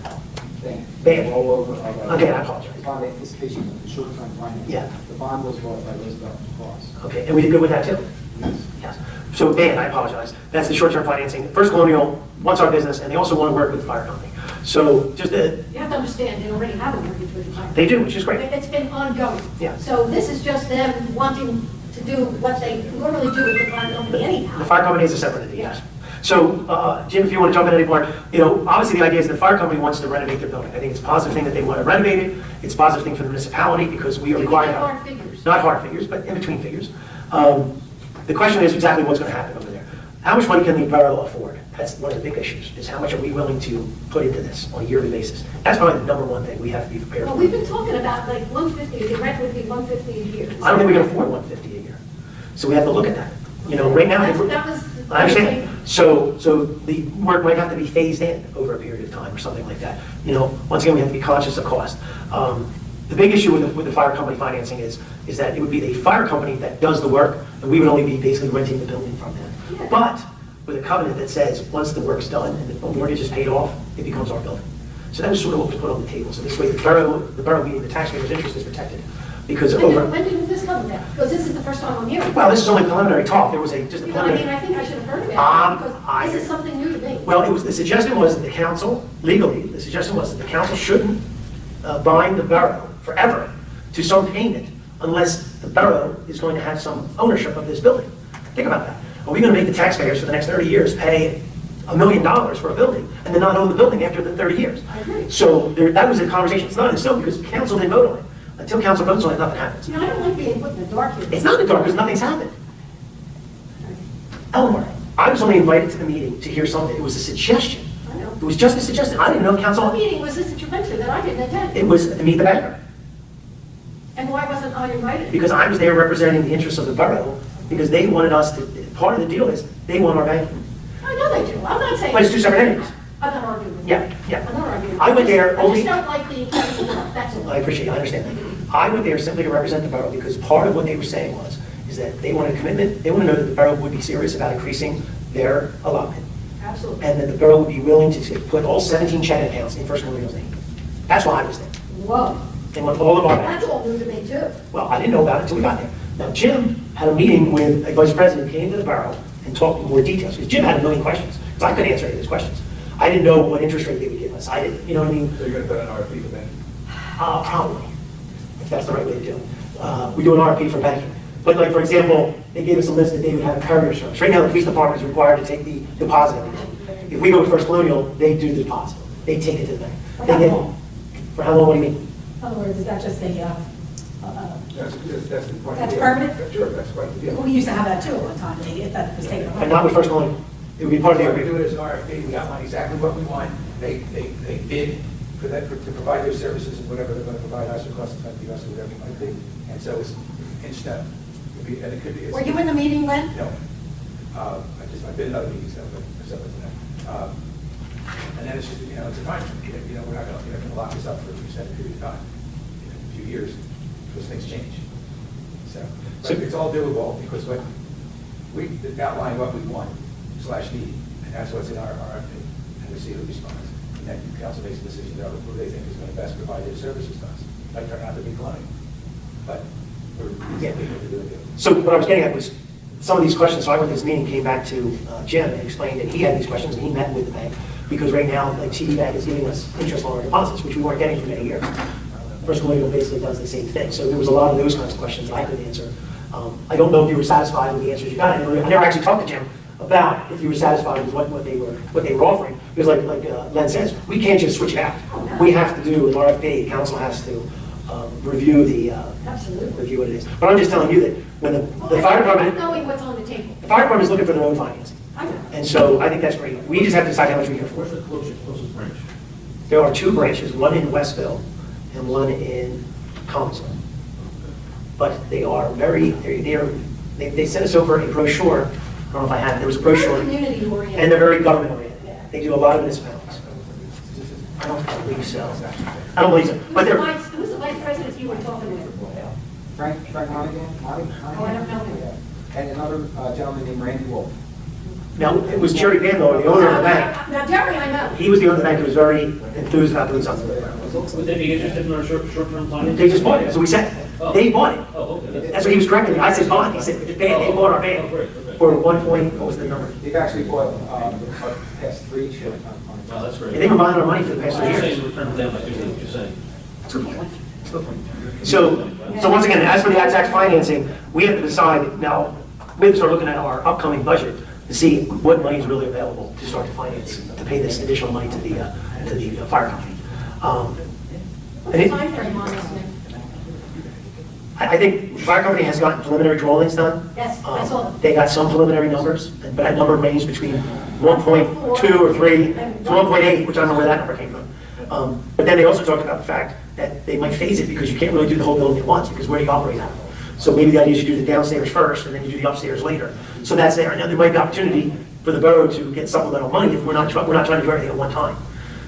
thing. Band. All over our. Okay, I apologize. Bond anticipation, the short-term finance. Yeah. The bond was bought by Roosevelt Cross. Okay, and we did good with that too? Yes. Yes. So band, I apologize. That's the short-term financing. First Colonial wants our business, and they also want to work with the fire company. So just You have to understand, they already have a mortgage with the fire. they do, which is great. It's been ongoing. Yeah. So this is just them wanting to do what they normally do with the fire company anyhow. The fire company is a separate entity, yes. So, Jim, if you want to jump in any part, obviously the idea is the fire company wants to renovate their building. I think it's a positive thing that they want to renovate it. It's a positive thing for the municipality because we are required. Not hard figures. Not hard figures, but in between figures. The question is exactly what's going to happen over there. How much money can the borough afford? That's one of the big issues, is how much are we willing to put into this on a yearly basis? That's probably the number one thing we have to be prepared Well, for. we've been talking about like 150, the rent would be 150 a year. I don't think we can afford 150 a year. So we have to look at that. Right now. That was. I understand. So the work might have to be phased in over a period of time or something like that. Once again, we have to be conscious of cost. The big issue with the fire company financing is that it would be the fire company that does the work, and we would only be basically renting the building from them. Yeah. But with a covenant that says, once the work's done and the mortgage is paid off, it becomes our building. So that was sort of what was put on the table. So this way, the borough meaning the taxpayer's interest is protected. Because When did this come about? Because this is the first time I'm hearing. well, this is only preliminary talk. There was just a I preliminary. think I should have heard about it, because this is something new to me. Well, the suggestion was that the council, legally, the suggestion was that the council shouldn't bind the borough forever to some payment unless the borough is going to have some ownership of this building. Think about that. Are we going to make the taxpayers for the next 30 years pay $1 million for a building and then not own the building after the 30 years? I agree. So that was a conversation. It's not in stone because the council didn't vote on it. Until council votes on it, nothing happens. I don't like being put in the dark here. It's not in the dark because nothing's happened. Eleanor, I was only invited to the meeting to hear something. It was a suggestion. I know. It was just a suggestion. I didn't know if What council, meeting was this that you went to that I didn't attend? it was to meet the banker. And why wasn't I invited? Because I was there representing the interests of the borough, because they wanted us to, part of the deal is, they want our banking. I know they do. I'm not saying. But it's two separate entities. I'm not arguing with you. Yeah. I'm not arguing. I went there I only- just don't like being kept in the dark, that's all. I appreciate, I understand that. I went there simply to represent the borough, because part of what they were saying is that they want a commitment, they want to know that the borough would be serious about increasing their allotment, Absolutely. and that the borough would be willing to put all 17 checking accounts in First Colonial's name. That's why I was there. Whoa. They want all of our banking. That's all new to me too. Well, I didn't know about it until we got there. Now, Jim had a meeting with a vice president, came to the borough and talked in more details, because Jim had a million questions, because I couldn't answer any of his questions. I didn't know what interest rate they would give us. I didn't, you know what I mean? So you're gonna put an RFP for banking? Probably, if that's the right way to do it. We do an RFP for banking. But like, for example, they gave us a list that they would have courier service. Right now, the police department is required to take the deposit. If we go with First Colonial, they do the deposit. They take it to the bank. For They how get- long? For how long, what do you mean? In other words, is that just a, That's the point. That's Yeah. permanent? Sure, that's quite the deal. we used to have that too at one time, if that was taken And away. not with First Colonial. It would be part of the What we agreement. do it as an RFP, we outline exactly what we want, they bid for that, to provide their services and whatever they're gonna provide us, or cost it's gonna be us, or whatever it might be. And so it's in stone. And it could be. Were you in the meeting, Len? No. I've been in other meetings, though, but stuff like that. And then it's just, it's a time, we're not going to lock this up for an extended period of time, a few years, because things change. So it's all doable, because what we outline what we want/need, and that's what's in our RFP, and we see who responds. And then council makes a decision about who they think is going to best provide their services to us. Might turn out to be Colonial, but we're able to do it. So what I was getting at was, some of these questions, so I went to this meeting, came back to Jim and explained that he had these questions and he met with the bank, because right now, like TD Bank is giving us interest on our deposits, which we weren't getting for many years. First Colonial basically does the same thing, so there was a lot of those kinds of questions that I couldn't answer. I don't know if you were satisfied with the answers you got. I never actually talked to Jim about if you were satisfied with what they were offering, because like Len says, we can't just switch it out. We have to do an RFP, council has to review review what it is. But I'm just telling you that when the fire department, Knowing what's on the table. the fire department is looking for their own financing. I know. And so I think that's great. We just have to decide how much we can afford. Where's the closest branch? There are 2 branches, one in Westville and one in Collinsville. But they are they sent us over a brochure. I don't know if I have it. There was a brochure. Community oriented. And they're very government oriented. They do a lot of municipalities. I don't believe so. I don't believe so. But they're, Who's the vice president you were talking with? Frank Monaghan? Oh, I don't know him. And another gentleman named Randy Wolf. now, it was Jerry Bandler, the owner of the bank. Now, Jerry, I know. He was the owner of the bank who was very enthused about doing something. Would they be interested in our short-term financing? They just bought it, so we said, they bought it. Oh, okay. That's what he was correcting me. I said bond, he said, they bought our Oh, bank great, okay. for 1 point, what was the number? They've actually bought the past 3 short-term funds. Oh, that's great. And they've been buying our money for the past So 3 you're years. saying return them down by 50, what you're saying? That's a good point. That's a good point. So once again, as for the tax financing, we have to decide, now, we have to start looking at our upcoming budget to see what money is really available to start to finance, to pay this additional money to the fire company. What's the timeframe on this, Nick? I think the fire company has gotten preliminary drawings done. Yes, I saw them. They got some preliminary numbers, but that number ranged between 1.2 or 3 to 1.8, which I don't know where that number came from. But then they also talked about the fact that they might phase it because you can't really do the whole building at once, because where do you operate out of? So maybe the idea is you do the downstairs first, and then you do the upstairs later. So that's there. Now, there might be opportunity for the borough to get supplemental money if we're not trying to do everything at one time.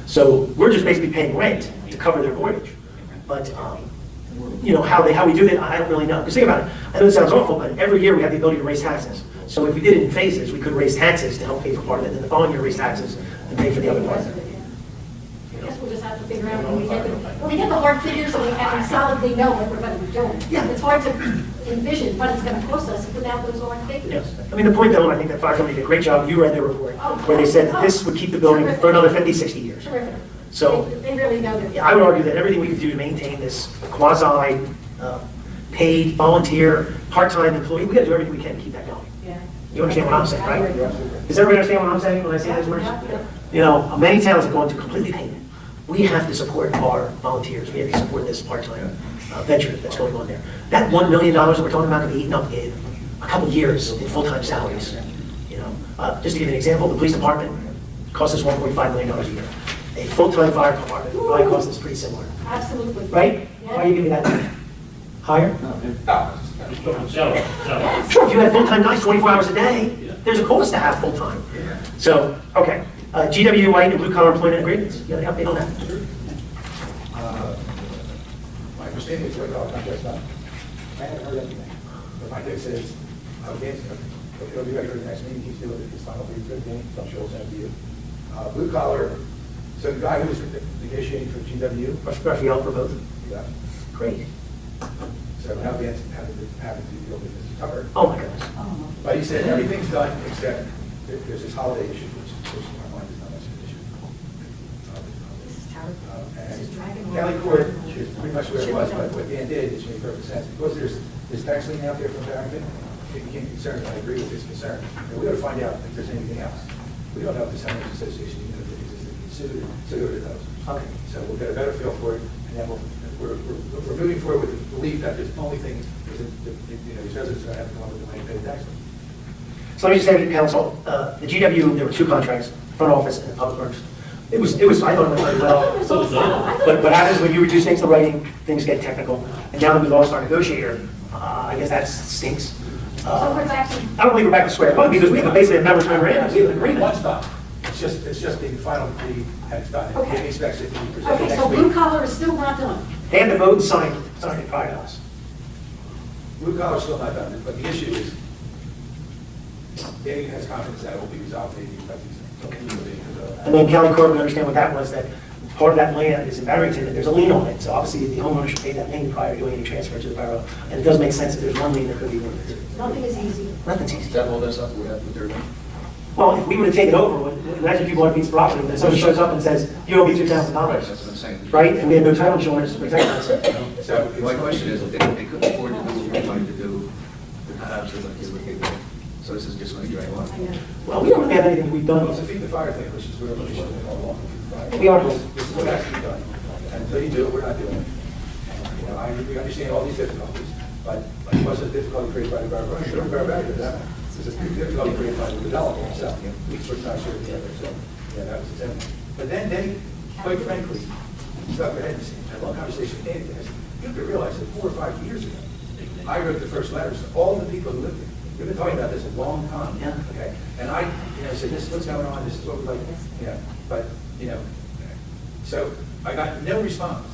So we're just basically paying rent to cover their mortgage. But, how we do that, I don't really know. Because think about it, I know it sounds awful, but every year we have the ability to raise taxes. So if we did it in phases, we could raise taxes to help pay for part of it, and the following year raise taxes and pay for the other part. I guess we'll just have to figure out when we get the hard figures and we solidly know what we're going to be doing. Yeah. It's hard to envision what it's going to cost us without those hard figures. Yes. I mean, the point though, and I think that fire company did a great job, you read their report, where they said that this would keep the building for another 50, 60 years. Terrific. So, They really know their. yeah, I would argue that everything we could do to maintain this quasi paid, volunteer, part-time employee, we gotta do everything we can to keep that going. Yeah. You understand what I'm saying, right? Does everybody understand what I'm saying when I say those words? Many towns have gone to completely paid. We have to support our volunteers, we have to support this part-time venture that's going on there. That $1 million that we're talking about can be eaten up in a couple years in full-time salaries. Just to give you an example, the police department costs us $1.5 million a year. A full-time fire department probably costs us pretty similar, Absolutely. right? Why are you giving that higher? Salary. Sure, if you had full-time guys 24 hours a day, there's a cost to have full-time. So, okay, GW white and blue-collar employment agreements, you got any update on that? My understanding is what our contract's not. I haven't heard anything. But my dad says, it'll be ready for the next meeting, he's doing his final read for the game, so I'm sure he'll send it to you. Blue collar, so the guy who's negotiating for GW, Raphael for both? yeah, Great. so now the having to deal with this cover. Oh, my goodness. But he said everything's done except there's this holiday issue, which in my mind is not much of an issue. This is terrible. This is dragging on. County Court is pretty much where it was, but what Dan did, which made perfect sense, because there's this tax lien out there from Barrington, it became concerned, I agree with his concern. And we gotta find out if there's anything else. We don't know if this homeowners association, even if it existed, sued or knows. Okay. So we'll get a better feel for it, and then we're moving forward with the belief that there's the only thing, is that, these residents are gonna have to come up with the money to pay the tax lien. So let me just say to the council, the GW, there were 2 contracts, front office and public works. It was, I thought it went very well. So it's done. But what happens when you reduce things to writing, things get technical. And now that we lost our negotiator, I guess that stinks. So we're back to, I don't believe we're back to square one, because we have basically a member's memorandum, we have an agreement. One's done. It's just the final, it's done. Okay. It expects it to be presented okay, next so blue week. collar is still not done. They had to vote and sign it prior to us. Blue collar's still not done, but the issue is, Danny has confidence that it will be resolved maybe by these. And then Kelly Corbin, understand what that was, that part of that land is in Barrington, and there's a lien on it, so obviously the homeowner should pay that lien prior to doing any transfer to the borough. And it does make sense, if there's one lien, there could be one. Nothing is easy. Nothing's easy. That all this up we have with their name? Well, if we would have taken over, imagine if you bought a piece of property, and then someone shows up and says, you owe me $2,000, That's what I'm saying. right? And we have no title insurance to protect us. So, My question is, if they couldn't afford to do what they wanted to do, they're not absolutely going to do what they did. So this is just going to drag on. Well, we don't really have anything we've well, it's done. a feed the fire thing, which is where we should have gone along. We are. This is what has to be done. And until you do it, we're not doing it. You know, we understand all these difficulties, but it wasn't a difficulty created by the borough. Sure, the borough did that. It's a difficulty created by the developer himself. We were not sure together, so, yeah, that was it. But then they, quite frankly, stuck their head in the sand. I had a long conversation with Danny. I said, you have to realize that 4 or 5 years ago, I wrote the first letters to all the people who lived there. We've been talking about this a long time. Yeah. Okay. And I, said, this is what's going on, this is what we're like, but, so I got no response.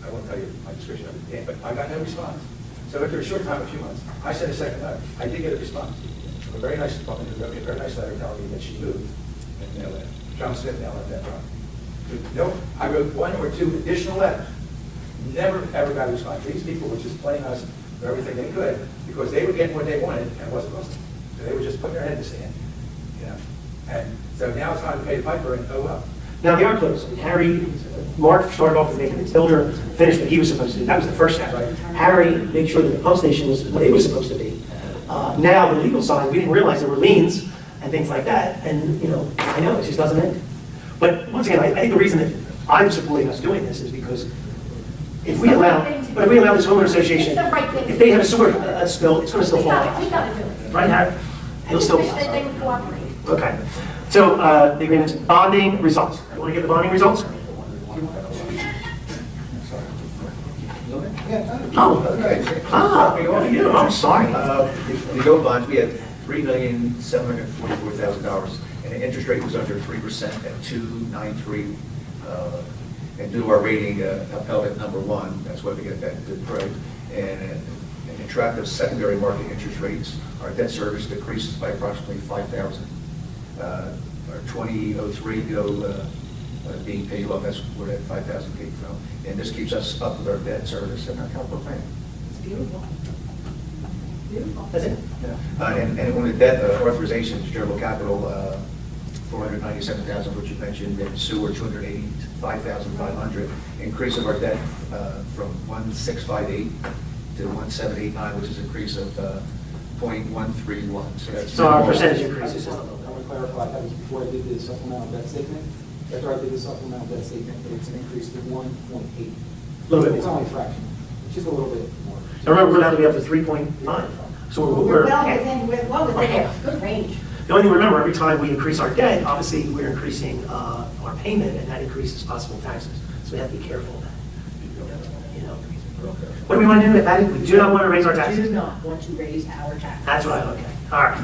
I won't tell you my description of it, but I got no response. So after a short time, a few months, I sent a second letter. I did get a response. A very nice woman who wrote me a very nice letter telling me that she moved. And John Smith now left that property. No, I wrote 1 or 2 additional letters. Never, ever got a response. These people were just playing us for everything they could because they were getting what they wanted and it wasn't listening. So they were just putting their head in the sand, And so now it's time to pay the piper and oh well. Now, they are close. Mark started off with making the builder finish what he was supposed to do. That was the first step. Harry made sure that the pump station was what it was supposed to be. Now, the legal side, we didn't realize there were liens and things like that. And, I know, it just doesn't end. But once again, I think the reason that I'm supporting us doing this is because if we allow this homeowner association, It's the right thing. if they have a sewer spill, it's going to still We fall got out. we got to do it. Right, Harry? It'll still Wish fall that they out. would cooperate. Okay. So, the agreement's bonding results. You want to give the bonding results? Oh, okay. I'm sorry. The go bonds, we had $3,744,000, and the interest rate was under 3% at 2.93. And due to our rating upheld at #1, that's why we get that good price. And an attractive secondary market interest rates, our debt service decreases by approximately $5,000. Our 2003 bill being paid off, that's where that $5,000 came from. And this keeps us up with our debt service and our capital plan. It's beautiful. Beautiful. That's it? And on the debt authorizations, general capital, $497,000, which you mentioned, and sewer, $285,500. Increase of our debt from 1,658 to 1,789, which is an increase of 0.131. So our percentage increases. I want to clarify, that was before I did the supplemental debt statement. After I did the supplemental debt statement, it's an increase to 1.8. A little bit It's more. only a fraction, just a little bit more. So remember, we're allowed to be up to 3.9. So We're well within half. Good range. The only thing to remember, every time we increase our debt, obviously, we're increasing our payment, and that increases possible taxes. So we have to be careful of that. What do we want to do, Patty? We do not want to raise our Do taxes. not want to raise our taxes. That's right, okay. All right.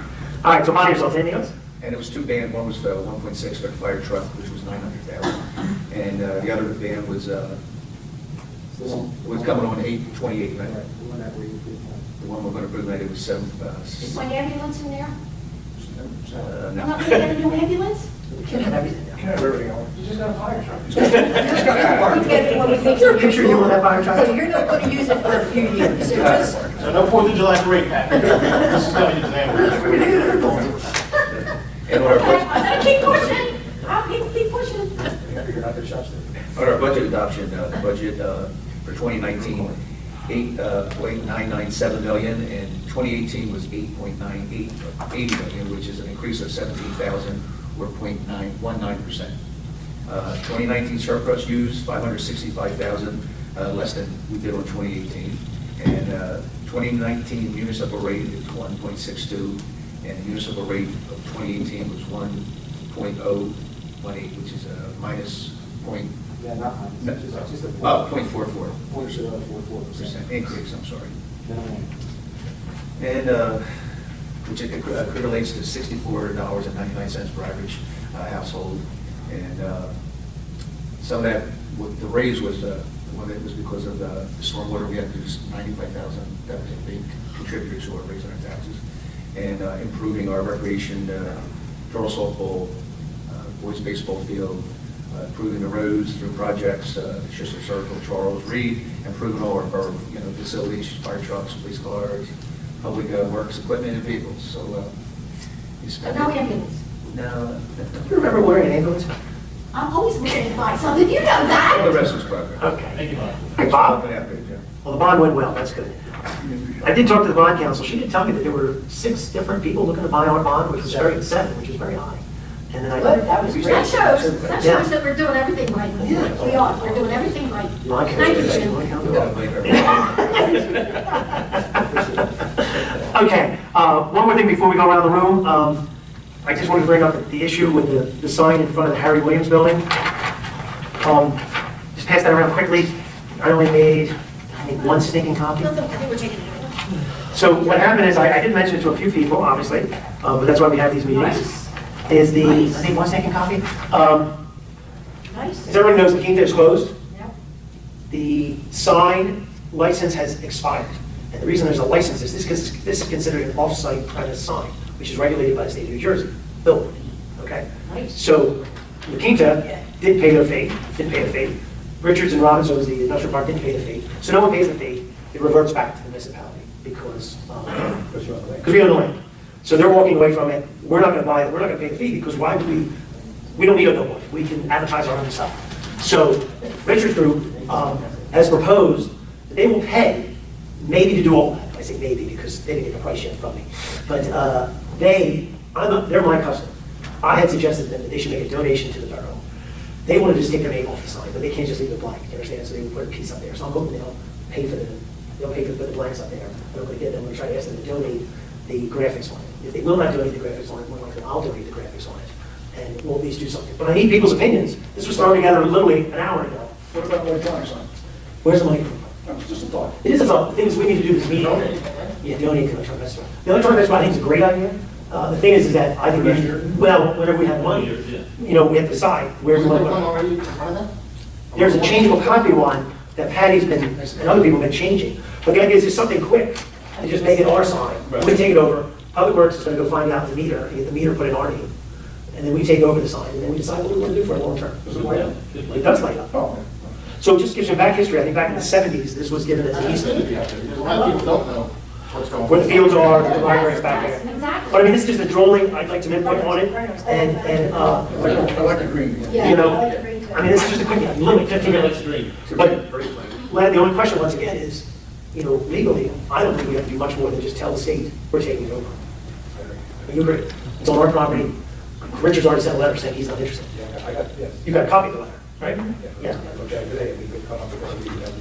All right, so bond results, anything else? And it was 2 band, one was 1.6 for the fire truck, which was 900,000. And the other band was coming on 8/28, right? Right, the one that we did. The one we're going to prove that it was 7, Is my ambulance in there? I'm no. not going to get a new ambulance? We can't have everything now. You have everything on. You just got a fire truck. We get it when we think Is there a picture of you on that fire truck? So you're not going to use it for a few years. So just, So no 4th of July parade, Pat. This is coming to the And on our Okay, budget, I'm going to keep pushing. I'll keep pushing. You're not the shops there. on our budget adoption, the budget for 2019, $8.997 million, and 2018 was $8.980 million, which is an increase of 17,000 or 0.919%. 2019 surplus used $565,000 less than we did on 2018, and 2019 municipal rate is 1.62, and the municipal rate of 2018 was 1.018, which is a minus point. Yeah, not mine. No. Just a Oh, 0.44% 0.044%. increase, I'm sorry. And, which relates to $64.99 per average household. And some of that, the raise was, one it was because of the stormwater, we had to do $95,000. That was a big contributor to our raise in our taxes. And improving our recreation, girls softball, boys baseball field, improving the roads through projects, Schuster Circle, Charles Reed, improving all of our facilities, fire trucks, police cars, public works equipment and vehicles. So we spent. But now we have meetings. No. You remember ordering an ambulance? I'm always looking to buy something, you know that. All the rest was progress. Okay. Thank you, Bob. Hey, Bob? Helping out there, Jim. Well, the bond went well, that's good. I did talk to the bond council, she did tell me that there were 6 different people looking to buy our bond, which was very, 7, which was very high. And then I. That was great. That shows Yeah. that we're doing everything right. Yeah. We are, we're doing everything right. Bond Thank you, council- Jim. We gotta blame everybody. Okay, one more thing before we go around the room. I just wanted to bring up the issue with the sign in front of the Harry Williams building. Just pass that around quickly. I only made, I think, 1 stinking copy. I think we're taking it. So what happened is, I did mention it to a few people, obviously, but that's why we have these meetings. Is the, I think, 1 second copy. Nice. As everyone knows, the Quinta is closed. Yep. The sign license has expired. And the reason there's a license is this is considered an off-site premise sign, which is regulated by the state of New Jersey, billboard, okay? Nice. So La Quinta didn't pay the fee. Richards and Robinson, was the industrial park, didn't pay the fee. So no one pays the fee. It reverts back to the municipality because we own the land. So they're walking away from it. We're not going to buy it. We're not going to pay the fee because why would we don't need a billboard. We can advertise our own stuff. So Richards Group has proposed that they will pay maybe to do all that. I say maybe because they didn't get the price yet from me. But they're my customer. I had suggested to them that they should make a donation to the borough. They wanted to just take their name off the sign, but they can't just leave it blank, you understand? So they would put a piece up there. So I'm hoping they'll pay for the blanks up there. I'm going to get them, I'm going to try to ask them to donate the graphics on it. If they will not donate the graphics on it, more likely I'll donate the graphics on it. And we'll at least do something. But I need people's opinions. This was thrown together literally an hour ago. What about the electronic sign? Where's the microphone? No, it's just a thought. It is a thought. The thing is, we need to do this meeting. Yeah, donate to the electronic festival. The electronic festival, I think, is a great idea. The thing is that I think, whenever we have money, we have to decide where we want to put it. There's a changeable copy one that Patty's been, and other people have been changing. But the idea is just something quick, and just make it our sign. We take it over, Public Works is going to go find out the meter, and get the meter put in our name. And then we take over the sign, and then we decide what we want to do for a long term. Does it light up? It does light up. Oh, So it just gives you back history. I think back in the 70s, this was given as an easement. A lot of people don't know what's going on. Where the fields are, the library's back there. Exactly. But I mean, this is just a drawing, I'd like to input on it, and, I like the green. you know, I mean, this is just a quick, literally 15 minutes. But the only question once again is, legally, I don't think we have to do much more than just tell the state, we're taking it over. You agree? It's on our property. Richard's already sent a letter saying he's not interested. Yeah, I got, yes. You got a copy of the letter, right? Yeah. I looked at it today, we could come up with that would be good.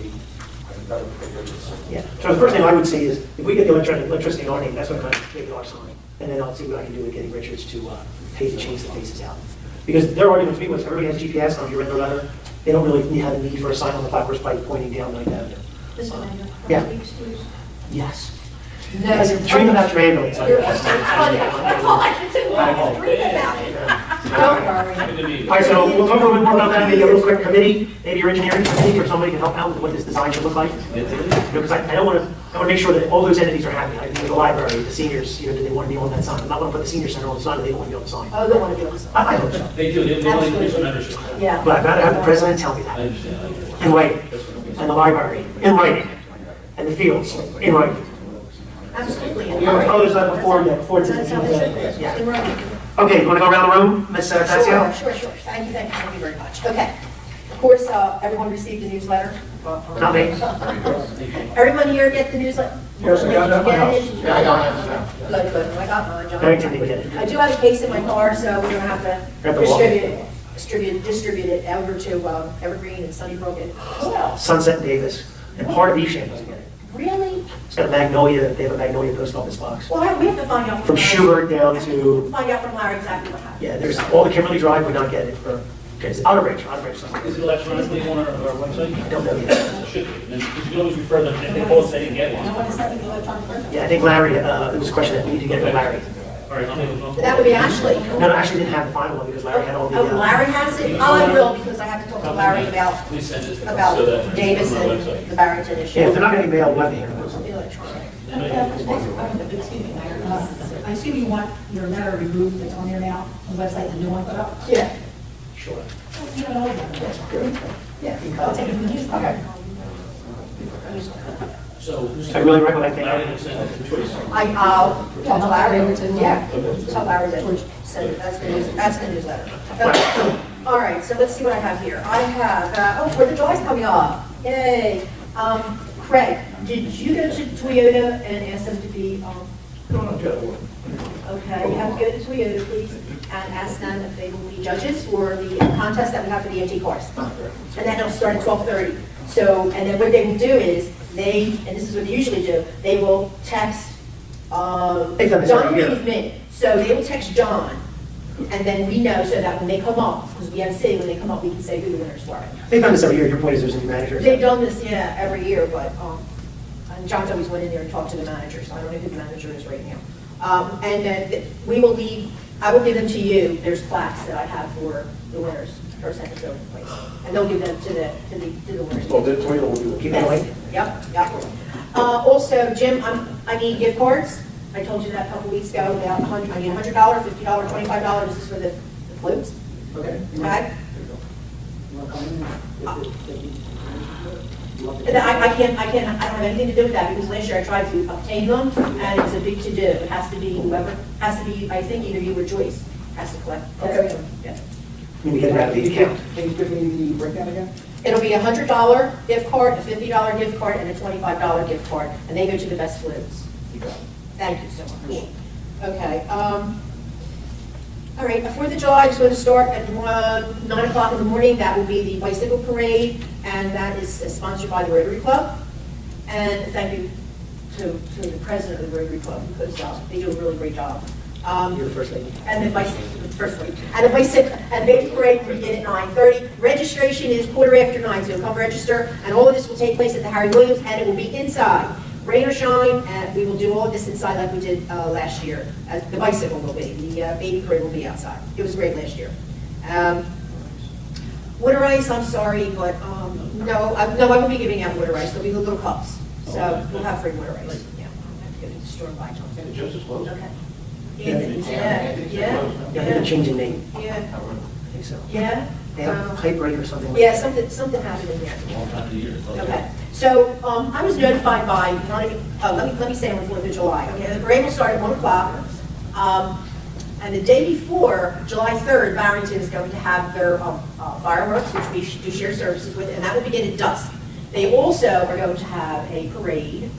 Yeah. So the first thing I would say is, if we get the electricity in our name, that's what I'm going to make it our sign. And then I'll see what I can do with getting Richards to pay to change the faces out. Because their argument to me was, everybody has GPS, if you read the letter, they don't really have a need for a sign on the Black Horse Pike pointing down like that. Mr. Mayor. Yeah. Yes. Dream about your ambulance. That's all I can do, dream about it. Don't worry. All right, so we'll talk a little bit more about that, maybe a little quick committee, maybe your engineering committee, or somebody can help out with what this design should look like. Because I don't want to make sure that all those entities are happy. I think the library, the seniors, do they want to be on that sign? I'm not going to put the senior center on the sign, if they don't want to be on the sign. Oh, they want to be on the side. I hope so. They do, they want to increase the membership. Yeah. But I've got to have the president tell me that, I understand. in writing, and the library, in writing, and the fields, in writing. Absolutely. Oh, there's that before it's That's how it should be. yeah. In writing. Okay, you want to go around the room, Ms. Tassio? Sure. Thank you very much. Okay. Of course, everyone received the newsletter. Not me. Everyone here get the newsletter? Yes, I got it at my house. Yeah, I got it. Good. I got mine, John. Barrington didn't get it. I do have a case in my car, so we're gonna have Have to to walk. distribute it over to Evergreen and Sunnybrook and who else? Sunset Davis, and part of Evesham doesn't get it. Really? It's got a Magnolia, they have a Magnolia post office box. Well, we have to find out From Larry. Schubert down to, Find out from Larry exactly what happened. yeah, there's all the Kimberly Drive, we not get it for Okay, it's Outerbridge, something. Is it electronically on our website? I don't know yet. It should be. And then you can always refer them, if they call us, they didn't get I one. want to send the electronic version. Yeah, I think Larry, it was a question that we need to get from Larry. All right, I'll make a phone call. That would be Ashley. No, actually didn't have the final one because Larry had all the. Oh, Larry has it? Oh, I will, because I have to talk to Larry about Please send it. about so that Davis it's on our and website. the Barrington issue. Yeah, if they're not going to mail, we'll hear. Electronic. Excuse me, Mayor. I assume you want your letter removed that's on there now, on the website, the new one put up? Yeah. Sure. You don't know that. Yeah, I'll take it from you. Okay. So. I really recommend that. Larry will send it to Joyce. I'll talk to Larry. Yeah, tell Larry that, send it. That's the newsletter. Okay. All right, so let's see what I have here. I have, Fourth of July's coming up. Yay. Craig, did you go to Toyota and ask them to be, okay, you have to go to Toyota, please, and ask them if they will be judges for the contest that we have for the empty cars. And then it'll start at 12:30. So, and then what they will do is, and this is what they usually do, they will text, They've done this every John year. Reed me. So they will text John, and then we know, so that when they come up, because we have to say when they come up, we can say who the winners were. They've done this every year. Your point is there's a new manager. They've done this, yeah, every year, but, and John's always went in there and talked to the manager, so I don't know who the manager is right now. And then we will leave, I will give them to you, there's plaques that I have for the winners, first, second, third place. And they'll give them to the winners. Oh, the Toyota will do it. Keep it away. Yep, yep. Also, Jim, I need gift cards. I told you that a couple weeks ago, about I need $100, $50, $25. This is for the flutes. Okay. Okay? You want to come in? And I don't have anything to do with that, because last year I tried to obtain them, and it was a big to-do. It has to be whoever, I think either you or Joyce has to collect. Okay. Yeah. We need to get it out of the account. Can you give me the breakdown again? It'll be a $100 gift card, a $50 gift card, and a $25 gift card, and they go to the best flutes. Thank you so much. Okay, all right, the 4th of July is going to start at 9 o'clock in the morning. That will be the bicycle parade, and that is sponsored by the Rotary Club. And thank you to the president of the Rotary Club, because they do a really great job. You're the first lady. And the baby parade will begin at 9:30. Registration is 9:15, so come register, and all of this will take place at the Harry Williams, and it will be inside. Rain or shine, and we will do all of this inside like we did last year. The bicycle will be, the baby parade will be outside. It was great last year. Water ice, I'm sorry, but no, I won't be giving out water ice. There'll be the little cups, so we'll have free water ice. Yeah, I have to go to the store and buy something. Joseph's closed? Okay. Yeah. Yeah, they're changing name. Yeah. I think so. Yeah. They have a pipe break or something. like Yeah, that. something happened in there. Long time of the year. Okay, so I was notified by, let me say on the 4th of July. Okay, the parade will start at 1 o'clock. And the day before, July 3rd, Barrington is going to have their fireworks, which we do share services with, and that will begin at dusk. They also are going to have a parade,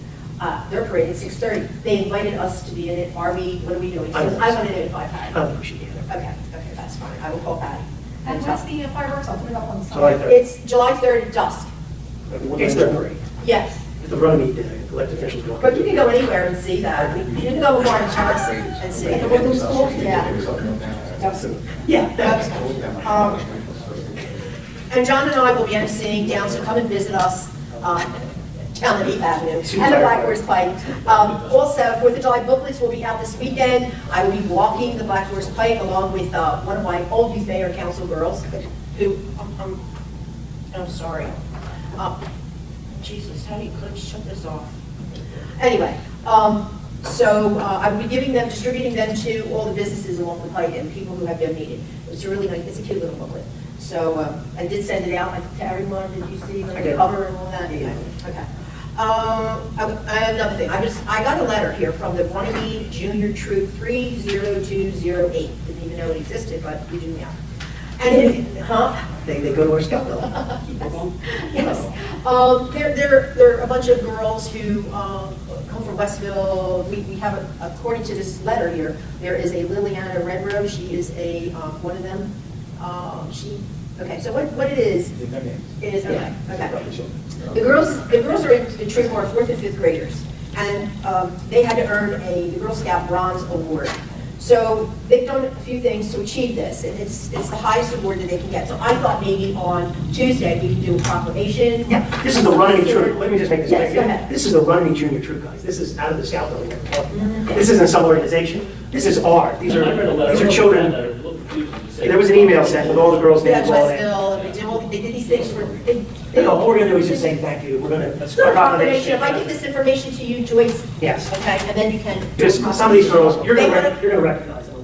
their parade at 6:30. They invited us to be in it. What are we doing? So I want to notify I Patty. don't think we should be there. Okay, that's fine. I will call Patty. And what's the fireworks? I'll put it up on the July side. 3rd. It's July 3rd at dusk. It's their parade. Yes. The Runnemede elected officials walk. But you can go anywhere and see that. You can go to Warren Church and see. At the Women's School? Yeah. Yeah. And John and I will be emceeing down, so come and visit us down at 8th Avenue and the Black Horse Pike. Also, 4th of July booklets will be out this weekend. I will be walking the Black Horse Pike along with one of my old Youth Mayor Council girls who, I'm sorry. Jesus, how do you shut this off? Anyway, so I will be distributing them to all the businesses along the pike and people who have donated. It's a really nice, it's a cute little booklet. So I did send it out to everyone. Did you see the cover and all that? Yeah. Okay. Another thing, I got a letter here from the Runnemede Junior Troop 30208. Didn't even know it existed, but we do now. And They go to our scout bill. Yes. There are a bunch of girls who come from Westville. We have, according to this letter here, there is a Liliana Redrow. She is one of them. Okay, so what it is, okay. The girls are in the troop are 4th and 5th graders, and they had to earn the Girl Scout Bronze Award. So they've done a few things to achieve this, and it's the highest award that they can get. So I thought maybe on Tuesday, we could do a proclamation. Yeah, this is the Runnemede Troop. Let me just make this Yes, clear. go ahead. This is the Runnemede Junior Troop, guys. This is out of the Scout building. This isn't some organization. This is ours. These I read a letter. are children. I was a little confused when you said- There was an email sent with all the girls' Yeah, names on it. Westville, and they did these things for, You know, all we're gonna do is just say thank you. We're gonna, It's not a proclamation. If I give this information to you, Joyce. Yes. Okay, and then you can. Just some of these girls, you're They gonna, wanna- you're gonna recognize them.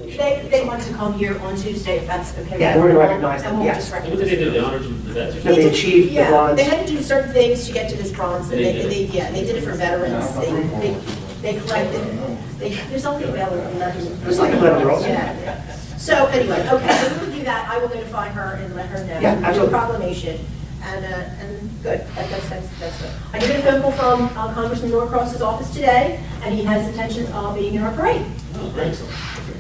They want to come here on Tuesday, if that's okay. Yeah, we're gonna recognize them, And we'll yes. just What recognize did they do, them. the honors of the vets or No, something? they achieved the Yeah, bronze. they had to do certain things to get to this bronze, and They they did. they did it for veterans. They collected, there's only about 11. There's like 11 girls. Yeah. So anyway, okay, so we'll do that. I will notify her and let her know. Yeah, We'll do absolutely. a proclamation, and good, that's good. I did get a phone call from Congressman Norcross's office today, and he has intentions of being in our parade. Oh, great.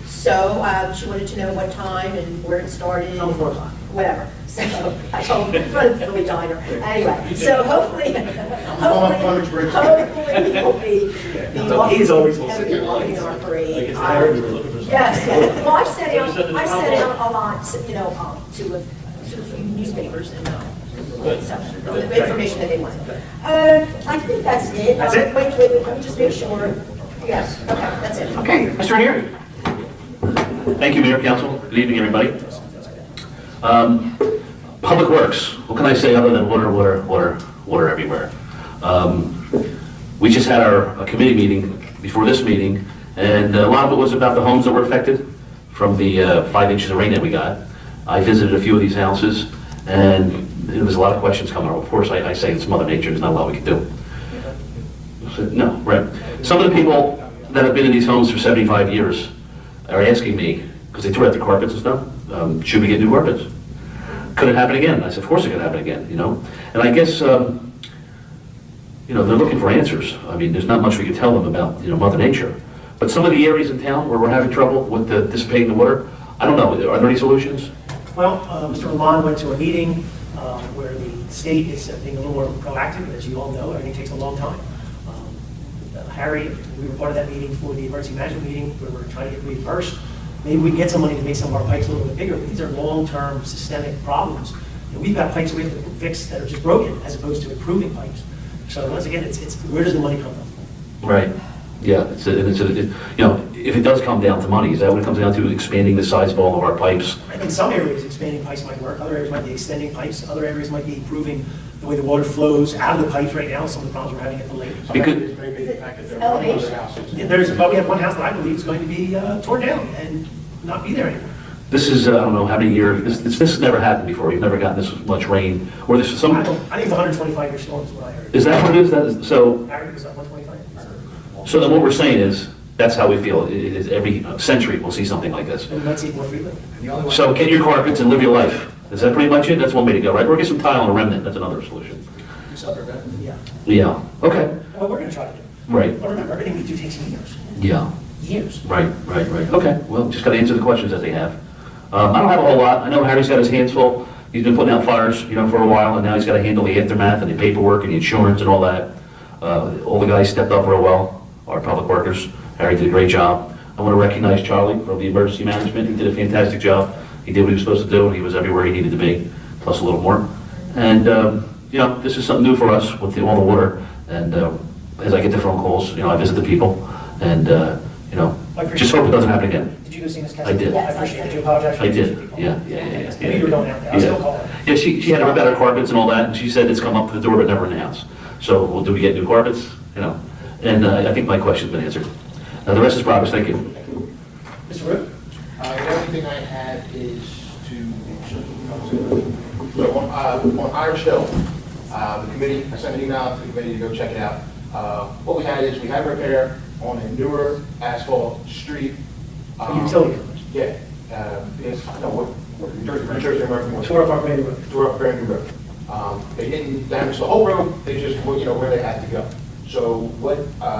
So she wanted to know what time and where it started. Tell me 4 o'clock. Whatever. So I told him in front of the Philly diner. Anyway, so hopefully he'll be. He's always- in our I parade. guess I heard we were looking for something. Yes, yes. Well, I've sent So just send it to out Tom. a lot, you know, to a few newspapers and Good. stuff, the information that they want. I think that's it. That's it? Wait, let me just make sure. Yes, okay, that's it. Okay, Mr. Ranieri. Thank you, Mayor, Council. Good evening, everybody. Public Works, what can I say other than water everywhere? We just had our committee meeting before this meeting, and a lot of it was about the homes that were affected from the 5 inches of rain that we got. I visited a few of these houses, and there was a lot of questions coming up. Of course, I say it's Mother Nature, there's not a lot we can do. No, right. Some of the people that have been in these homes for 75 years are asking me, because they tore out the carpets and stuff, should we get new carpets? Could it happen again? I said, of course it could happen again, you know? And I guess, you know, they're looking for answers. I mean, there's not much we can tell them about, you know, Mother Nature. But some of the areas in town where we're having trouble with dissipating the water, I don't know, are there any solutions? Well, Mr. Lamont went to a meeting where the state is being a little more proactive. As you all know, everything takes a long time. Harry, we were part of that meeting for the emergency management meeting where we're trying to get reimbursed. Maybe we can get some money to make some of our pipes a little bit bigger, but these are long-term systemic problems. And we've got pipes we have to fix that are just broken as opposed to improving pipes. So once again, it's where does the money come from? Right. Yeah, you know, if it does come down to money, is that what it comes down to, expanding the size of all of our pipes? I think some areas expanding pipes might work, other areas might be extending pipes, other areas might be improving the way the water flows out of the pipes right now, some of the problems we're having at the lake. Because, Yeah, there's, well, we have one house that I believe is going to be torn down and not be there anymore. this is, I don't know how many years, this has never happened before. We've never gotten this much rain, or this, I think it's 125-year storm is what I heard. is that what it is? That is, so, Harry, was that 125? so then what we're saying is, that's how we feel. It is every century we'll see something like this. And we might see it more frequently. And the only one- So get your carpets and live your life. Is that pretty much it? That's one way to go, right? Or get some tile and a remnant, that's another solution. Yeah. Yeah, okay, Well, we're going to try to do. right, But remember, everything we do takes years. yeah. Years. Right. Okay, well, just got to answer the questions that they have. I don't have a whole lot. I know Harry's got his hands full. He's been putting out fires, you know, for a while, and now he's got to handle the aftermath and the paperwork and the insurance and all that. All the guys stepped up real well, our public workers. Harry did a great job. I want to recognize Charlie from the emergency management. He did a fantastic job. He did what he was supposed to do, and he was everywhere he needed to be, plus a little more. And, you know, this is something new for us with all the water. And as I get the phone calls, you know, I visit the people, and, you know, just hope it doesn't happen again. Did you go see Miss I Cassidy? did. I appreciate it. Did you apologize for I the did, people? yeah. Maybe you were going out there. I was still calling. Yeah, she had to rip out her carpets and all that, and she said it's come up to the door, but never in the house. So, well, do we get new carpets, you know? And I think my question's been answered. The rest is progress, thank you. Mr. Root? The only thing I had is so on Irish Hill, the committee, I sent an email to the committee to go check it out. What we had is, we had a repair on a newer asphalt street. Utility company. Yeah, it's, no, what, New Jersey American Water. Tore up our main road. Tore up Grand River. They didn't damage the whole road, they just, you know, where they had to go. So what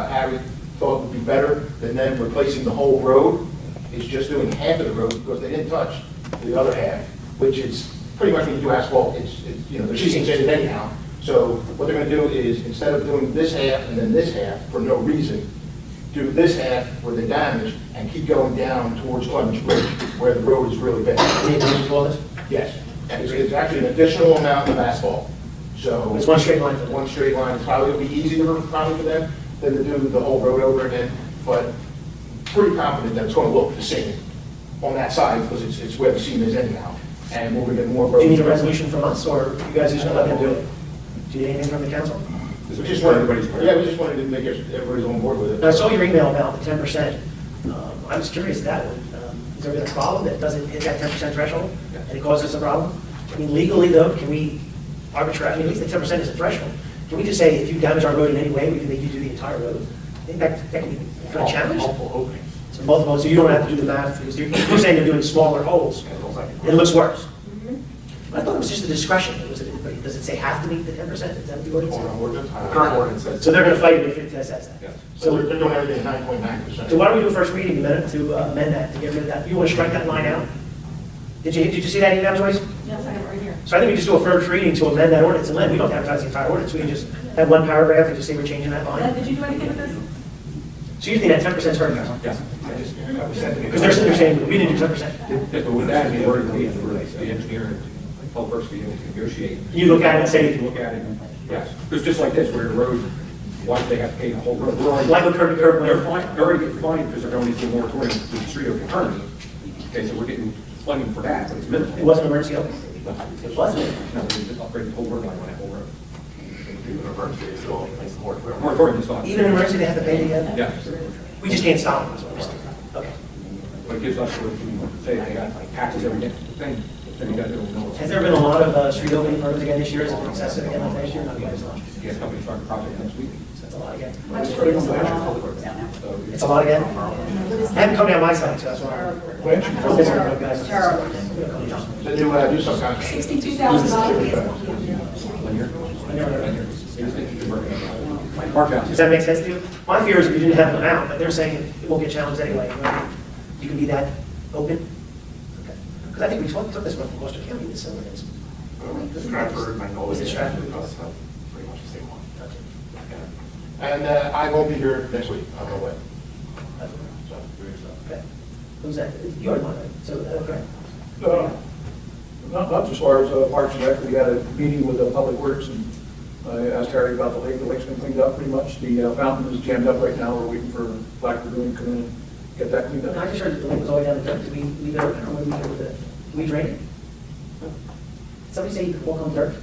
Harry thought would be better than them replacing the whole road is just doing half of the road, because they didn't touch the other half, which is pretty much when you do asphalt, it's you know, there's sheets in it anyhow. So what they're gonna do is, instead of doing this half and then this half for no reason, do this half where they're damaged and keep going down towards Clemens Bridge where the road is really bad. You need to do all this? Yes, and it's actually an additional amount of asphalt, so. It's one straight line for them. One straight line, it's probably, it'll be easier probably for them than to do the whole road over again, but pretty confident that it's gonna look the same on that side, because it's where the seam is anyhow, and we're gonna get more Do roads. you need a resolution from us, or you guys just gonna let them do it? Do you need anything from the council? We just wanted, yeah, we just wanted to make sure everybody's on board with it. I saw your email about the 10%. I was curious that one. Has there been a problem that doesn't hit that 10% threshold, and it causes a problem? I mean, legally though, can we arbitrarily, I mean, at least the 10% is a threshold. Can we just say, if you damage our road in any way, we can make you do the entire road? I think that can be kind of challenged. Multiple openings. So multiple, so you don't have to do the math, because you're saying they're doing smaller holes. It looks worse. I thought it was just a discretion. But does it say have to meet the 10%? Is that what the ordinance says? Current ordinance says. So they're gonna fight it if it says that? So they're doing everything at 9.9%. So why don't we do a first reading amendment to amend that, to get rid of that? You want to strike that line out? Did you see that email, Joyce? Yes, I have it right here. So I think we just do a first reading to amend that ordinance, and then we don't have to advertise the entire ordinance. We can just have one paragraph and just say we're changing that line. Did you do anything with this? So you think that 10% is hurting us? Yes. Because they're saying we didn't do 10%. But with that, in order to be for the engineer and public works to be able to negotiate. You look at it and say, Look at it, yes. Because just like this, where the road, why do they have to pay the whole road? We're already- like a curb to curb, They're whatever. fine, they're already getting fined because they're going into a moratorium with the street open currently. Okay, so we're getting funding for that, but it's minimal. It wasn't emergency open. It wasn't. No, we just upgraded the whole road line on that whole road. Moratorium is fine. Even in emergency, they have to pay it again? Yeah, We just can't stop them, is what we're saying. Okay. but it gives us, what we say, they got like taxes every thing, then you got to know. Has there been a lot of street opening permits again this year? Is it been excessive again like last year? Not quite as much. Yeah, company starting project next week. So that's a lot again. So It's a lot again? I haven't come down my side, so that's why. Guys. The new, do some kind of. Does that make sense to you? My fear is if you didn't have them out, but they're saying it won't get challenged anyway. You can be that open? Because I think we took this one from Gloucester County, this ordinance. Stratford, Was it Stratford? Pretty much the same one. And I won't be here next week, I'm away. So, Okay. Who's that? You're one, right? So, okay. Not as far as Parks and Rec, we had a meeting with the Public Works, and I asked Harry about the lake. The lake's been cleaned up pretty much. The fountain is jammed up right now. We're waiting for Black Lagoon to come in and get that cleaned I up. just heard that the lake was all the way down the dirt. Did we leave it open, or what do we do with it? Do we drain it? Somebody say you could walk on dirt?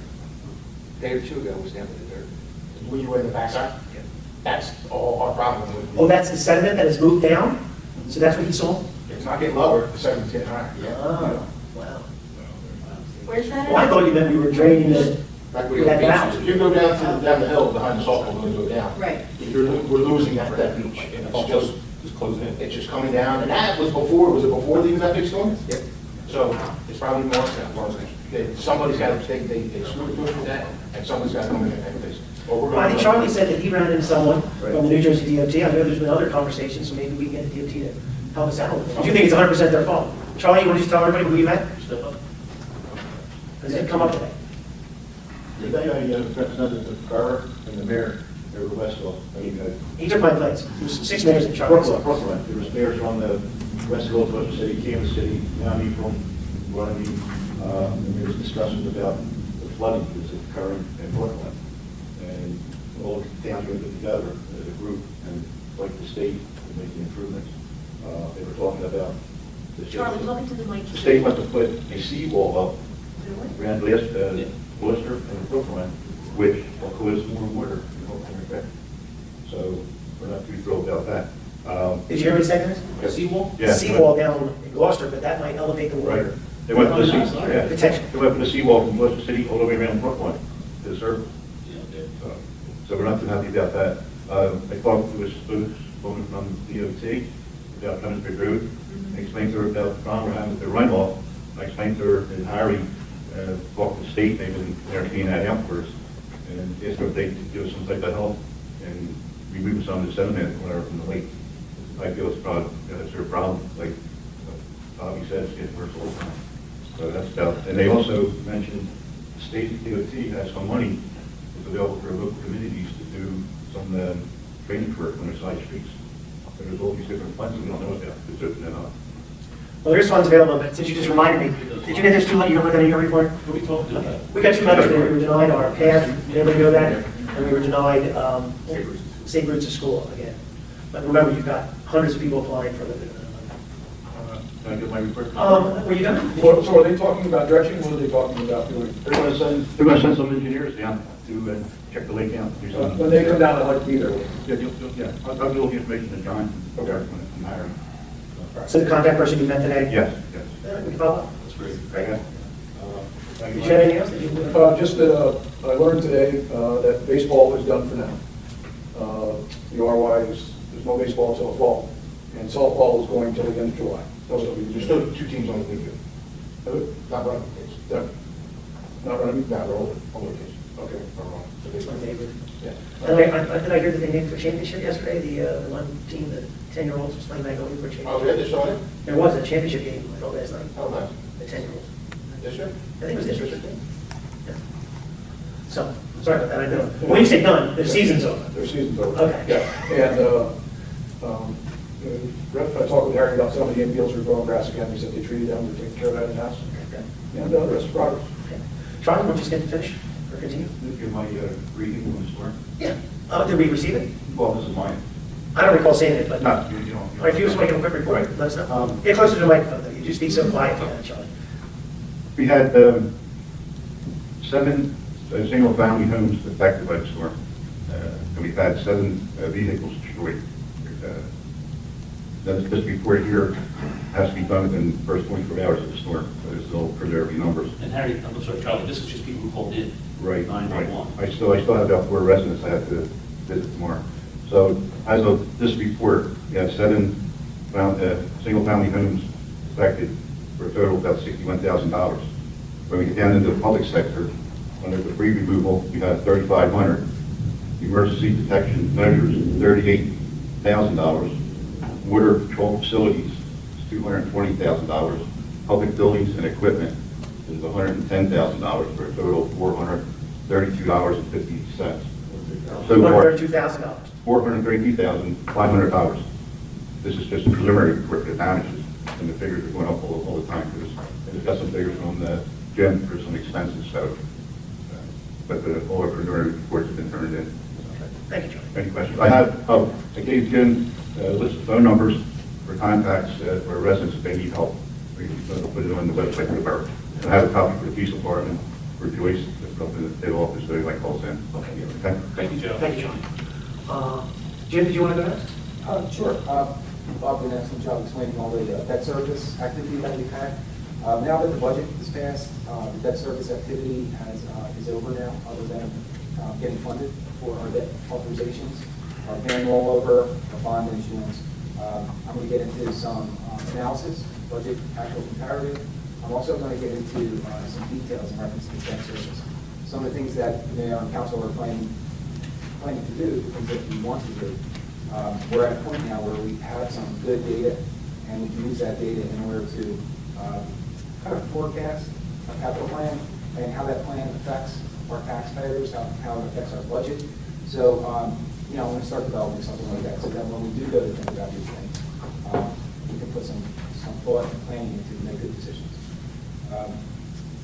Day or two ago, was down to the dirt. when you were in the backside, that's all our problem with. Oh, that's the sediment that has moved down? So that's what he saw? It's not getting lower, the sediment's getting higher. Oh, wow. Where's that Well, I at? thought you meant we were draining the, Like we that have out. If you go down the hill behind the softball, going to go down. Right. We're losing that beach, and it's just closing in. It's just coming down, and that was before, was it before the that big storm? Yep. So it's probably more, somebody's got to, they screwed through with that, and somebody's got to come in and fix it. Or we're Well, I think gonna- Charlie said that he ran into someone from the New Jersey DOT. I know there's been other conversations, so maybe we can get the DOT to help us out. Do you think it's 100% their fault? Charlie, you want to just tell everybody who you met? Does it come up today? Today, I represented the borough and the mayor, Mayor Westall. He took my place. There was 6 mayors in Charlie. Brooklyn. There was mayors from the Westall, Oklahoma City, Kansas City, Miami, from Runnemede. And there was discussions about the flooding that's occurring in Brooklyn. And all the towns were put together as a group and like the state to make the improvements. They were talking about Charlie, talking to the mic. the state wants to put a seawall up around Gloucester and Brooklyn, which will cause more water in Brooklyn effect. So we're not too thrilled about that. Did you hear me say this? Yeah. Seawall? Yeah. Seawall down in Gloucester, but that might elevate the Right. water. They went to the yeah. Potential. They went to the seawall from Gloucester City all the way around Brooklyn to the circle. So we're not too happy about that. I talked to a spokeswoman from DOT about Clemens Bridge Road. I explained to her about the problem we're having with the runoff. I explained to her that Harry talked to the state, maybe they're cleaning that out first, and asked her if they could give us some type of help and remove some of the sediment, whatever, from the lake. I feel it's probably, that's their problem, like Bobby said, it's getting worse all the time. So that's about, and they also mentioned the state DOT has some money that's available for local communities to do some drainage work on their side streets. There's all these different funds we don't know about. It's open and up. Well, there's funds available, but since you just reminded me, did you get this you look at in your report? We talked about that. We got two letters there. We were denied our path, did everybody know that? And we were denied safe routes to school again. But remember, you've got hundreds of people applying for the. Can I get my report? Were you done? So are they talking about dredging? What are they talking about doing? They're gonna send some engineers down to check the lake out. Do some- When they come down, I'd like to be there. Yeah, I'll give all the information to John. Okay. When I'm hiring. So the contact person you met today? Yes, yes. We can follow up. That's great. Great. Thank Did you have anything else that you would? Just that I learned today that baseball is done for now. The RY there's no baseball until the fall, and softball is going until the end of July. So there's still 2 teams on the league field. Not running kids. Not running? Not older kids. Okay. Are wrong. So they- My favorite. Yeah. And did I hear that they named for championship yesterday? The one team, the 10-year-olds was playing Magnolia for a championship. Oh, yeah, they started? There was a championship game like last night, Oh, nice. the 10-year-olds. This year? I think it was this year. Yeah. So, sorry about that, I know. When you say done, the season's over. Their season's over. Okay. Yeah, and I talked with Harry about some of the infields who were growing grass again. He said they treated them, they're taking care of that in-house. Okay. And the rest is progress. Okay. Charlie, we'll just get to finish or continue? Give my reading from the store. Yeah. Did we receive it? Well, this is mine. I don't recall seeing it, but. No, you don't. All right, if you just want to give a quick report, let us know. Get closer to the microphone, though. You do speak so quietly, Charlie. We had 7 single-family homes affected by the storm. And we've had 7 vehicles destroyed. This report here has to be done within the first 24 hours of the storm, but it's still preliminary numbers. And Harry, I'm sorry, Charlie, this is just people who called in. Right. 911. I still have about 4 residents I have to visit tomorrow. So as of this report, we have 7 single-family homes affected for a total of about $61,000. When we get down into the public sector, under the tree removal, we have 3,500. Emergency detection measures, $38,000. Water control facilities is $220,000. Public buildings and equipment is $110,000 for a total of $432.50. So far, $132,000. $432,500. This is just a preliminary report for the damages, and the figures are going up all the time. We've got some figures from Jim for some expenses, so, but all our preliminary reports have been turned in. Thank you, Charlie. Any questions? I gave Jim a list of phone numbers for contacts for residents if they need help. We can put it on the website for the borough. And I have a copy for the police department, for Joyce, the office, so anybody calls in. Okay. Thank you, Joe. Thank you, Charlie. Jim, did you want to go next? Sure. Bob did an excellent job explaining all the debt service activity that we've had. Now that the budget is passed, the debt service activity is over now, other than getting funded for our debt authorizations, our paying rollover, our bond issuance. I'm going to get into some analysis, budget actual comparative. I'm also going to get into some details in reference to debt service. Some of the things that the mayor and council are planning to do, the things that we want to do. We're at a point now where we have some good data, and we can use that data in order to kind of forecast a capital plan and how that plan affects our taxpayers, how it affects our budget. So, I'm going to start developing something like that, so that when we do go to think about these things, we can put some thought and planning into to make good decisions. Like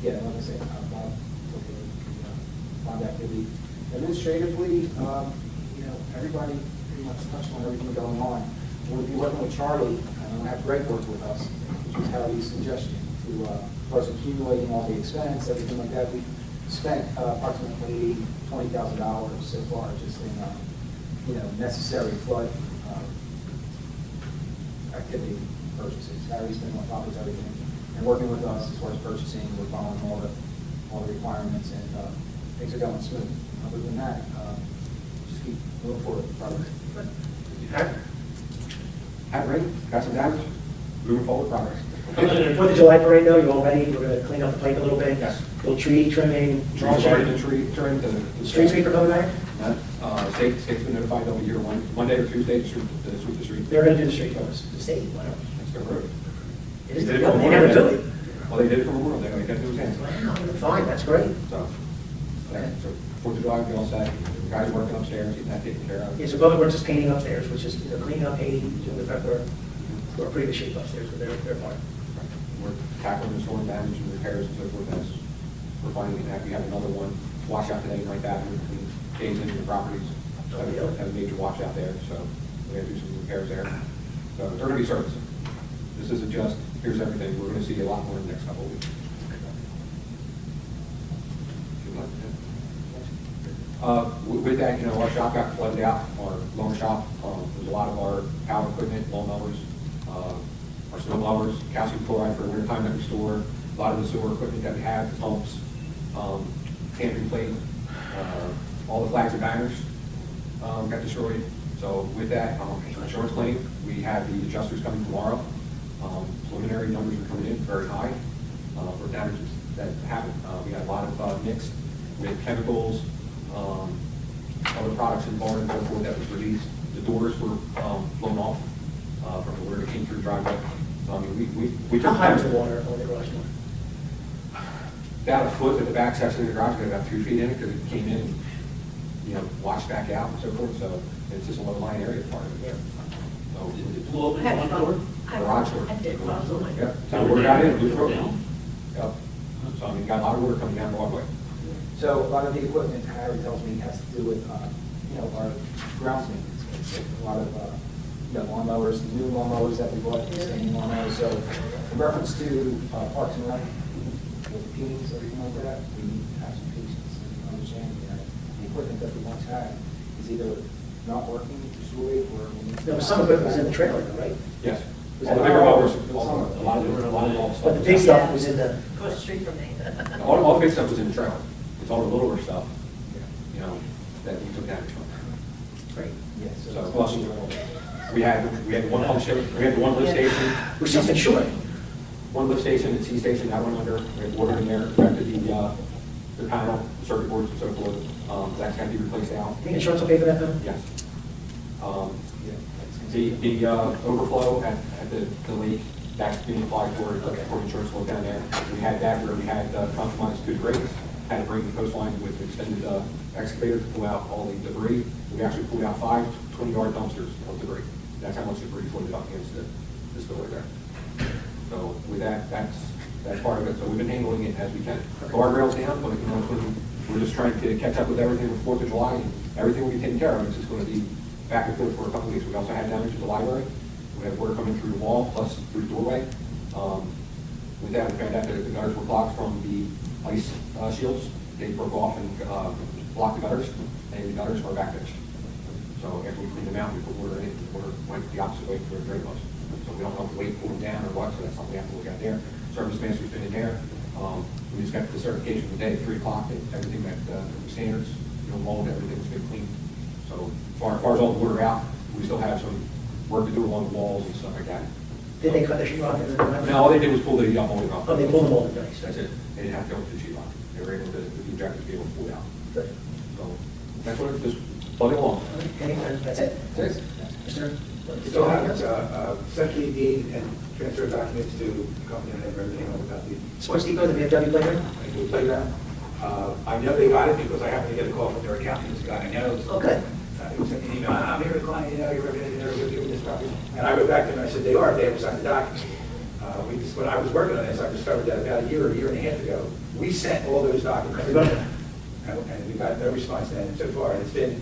I said, Bob, bond activity. Administratively, everybody pretty much touched on everything going on. We'll be working with Charlie, and we'll have Greg work with us, which was Harry's suggestion, to start accumulating all the expense, everything like that. We've spent approximately $20,000 so far just in necessary flood activity purchases. Harry's been on top of everything and working with us as far as purchasing. We're following all the requirements, and things are going smooth. Other than that, just keep moving forward with progress. Ready? Got some damage? Moving forward, progress. For the July parade, though, you all ready? We're going to clean up the plate a little bit. Yes. Little tree trimming. Trees already been trimmed. Street sweeper coming back? State's been notified over here Monday or Tuesday to sweep the street. They're going to do the street covers. The state, whatever. It's their road. It is their road. They never do it. Well, they did it for Memorial Day. They kept it in hands. Wow, fine, that's great. So 4th of July, we all set. The guys working upstairs, getting that taken care of. Yeah, so Public Works is painting upstairs, which is, cleaning up, painting, doing the prep work. We're in pretty good shape upstairs with their part. We're tackling the storm damage and repairs and so forth as we're finding that. We have another one washout today, like that, between Days and the properties. So we have a major washout there, so we're gonna do some repairs there. So they're gonna be servicing. This isn't just, here's everything. We're gonna see a lot more in the next couple of weeks. With that, our shop got flooded out, our loan shop, there's a lot of our power equipment, lawnmowers, our snow blowers, calcium chloride for winter time that we store, a lot of the sewer equipment that we have, pumps, pantry plate, all the flags and banners got destroyed. So with that, insurance claim, we have the adjusters coming tomorrow. Preliminary numbers are coming in very high for damages that happened. We had a lot of mixed with chemicals, other products in the barn and so forth that was released. The doors were blown off from the water that came through the driveway. So I mean, we How took high was the water on the garage door? about a foot at the back section of the garage, got about 2 feet in it because it came in and, washed back out and so forth. So it's just a low lying area part of it. So It blew open one door. garage door. I did. Yep. So water got in, blew through. Yep. So I mean, got a lot of water coming down Broadway. So a lot of the equipment, Harry tells me, has to do with, our grounds maintenance. A lot of, lawnmowers, new lawnmowers that we bought, sustaining lawnmowers. So in reference to Parks and Rec, with the meetings, everything like that, we need to have some patience and understanding that the equipment that we once had is either not working, destroyed, or we need to. No, but some of it was in the trailer, though, right? Yes. Was All the that- bigger mowers, Some a lot of the stuff. But the big stuff was in the, Across the street from me. All the big stuff was in the trailer. It's all the littler stuff, that we took damage from. great. Yes. So plus, we had one pump station, we had the one lift station. We're something short. One lift station and C station that went under, we had water in there, affected the panel, the circuit boards and so forth. That's got to be replaced out. Think insurance will pay for that, though? Yes. The overflow at the lake, that's being applied for insurance flow down there. We had that where we had compromised to the grades, had to bring the coastline with an extended excavator to pull out all the debris. We actually pulled out 5 20-yard dumpsters of debris. That's how much debris floated up against this building there. So with that, that's part of it. So we've been handling it as we can. Guardrails down, but we're just trying to catch up with everything with 4th of July, and everything will be taken care of. It's just going to be back and forth for a couple of weeks. We also had damage to the library. We had water coming through the wall, plus through the doorway. With that, we found out that the gutters were blocked from the ice shields. They broke off and blocked the gutters, and the gutters are back fixed. So after we cleaned them out, we put water in it, the water went the opposite way to where it very close. So we don't know if the weight pulled them down or what, so that's something we have to look at there. Service master's been in there. We just got the certification today at 3 o'clock, that everything that the standards, mold, everything's been cleaned. So as far as all the water out, we still have some work to do along the walls and stuff like that. Did they cut the sheet rock? No, all they did was pull the molding off. Oh, they pulled the molding, nice. That's it. They didn't have to go to the sheet rock. They were able to, with the injectors, be able to pull it out. Good. So that's what it, just plugging along. Okay, that's it? That's it. Mr. Still happens, essentially deed and transfer documents to the company and everything about the Sports Depot, the VFW playground? playground. I know they got it because I happened to get a call from their accountant, this guy I know. Okay. He was sending an email, I'm here to client, you're representing, they're giving this property. And I wrote back to him, and I said, they are, if they ever signed the document. When I was working on this, I discovered that about a year and a half ago, we sent all those documents. And we got no response then so far, and it's been.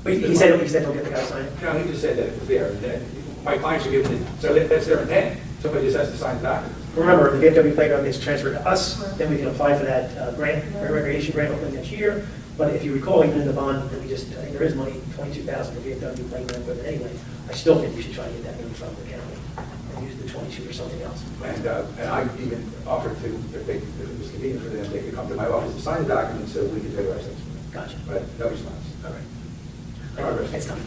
But he said he'll get the guy signed it? No, he just said that it was there, and then my clients are giving it, so that's their intent. Somebody just has to sign the document. Remember, the VFW playground gets transferred to us, then we can apply for that grant, recreation grant hopefully next year. But if you recall, even in the bond that we just, I think there is money, $22,000 for VFW playground equipment anyway. I still think we should try to get that money from the county and use the 22 for something else. And I even offered to, if it was convenient for them, they could come to my office to sign the document so we could regularize things. Gotcha. But no response. All right. Progress. It's done.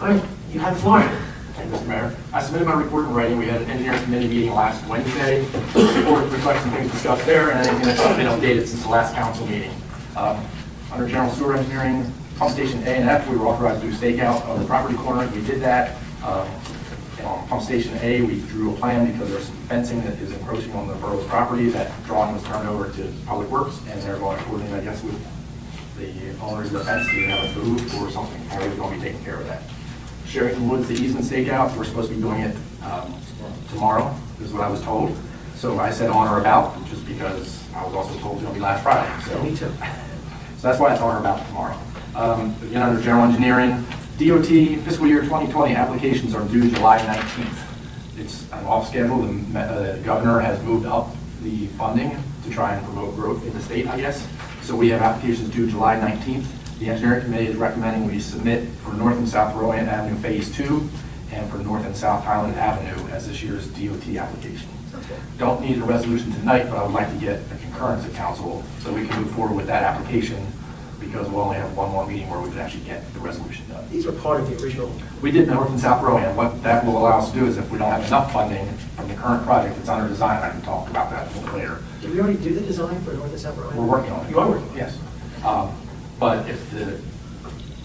All right, you have the floor. Thank you, Mr. Mayor. I submitted my report in writing. We had an engineering committee meeting last Wednesday. The report reflects some things discussed there and anything that's been updated since the last council meeting. Under general sewer engineering, pump station A and F, we were authorized to do stakeout of the property corner. We did that. On pump station A, we drew a plan because there's some fencing that is encroaching on the borough's property. That drawing was turned over to Public Works, and they're going to coordinate, I guess, with the owners of the fence didn't have a booth or something, Harry was going to be taking care of that. Sherrington Woods, the easement stakeout, we're supposed to be doing it tomorrow, is what I was told. So I said on or about, just because I was also told it's going to be last Friday. So, Me too. so that's why it's on or about tomorrow. Again, under general engineering, DOT fiscal year 2020 applications are due July 19th. It's off schedule. The governor has moved up the funding to try and promote growth in the state, I guess. So we have applications due July 19th. The engineering committee is recommending we submit for North and South Rowan Avenue Phase 2 and for North and South Highland Avenue as this year's DOT application. Don't need a resolution tonight, but I would like to get a concurrence of council so we can move forward with that application, because we'll only have one more meeting where we can actually get the resolution done. These were part of the original. We did North and South Rowan. What that will allow us to do is if we don't have enough funding from the current project that's under design, I can talk about that a little later. Did we already do the design for North and South Rowan? We're working on it. You are working? Yes. But if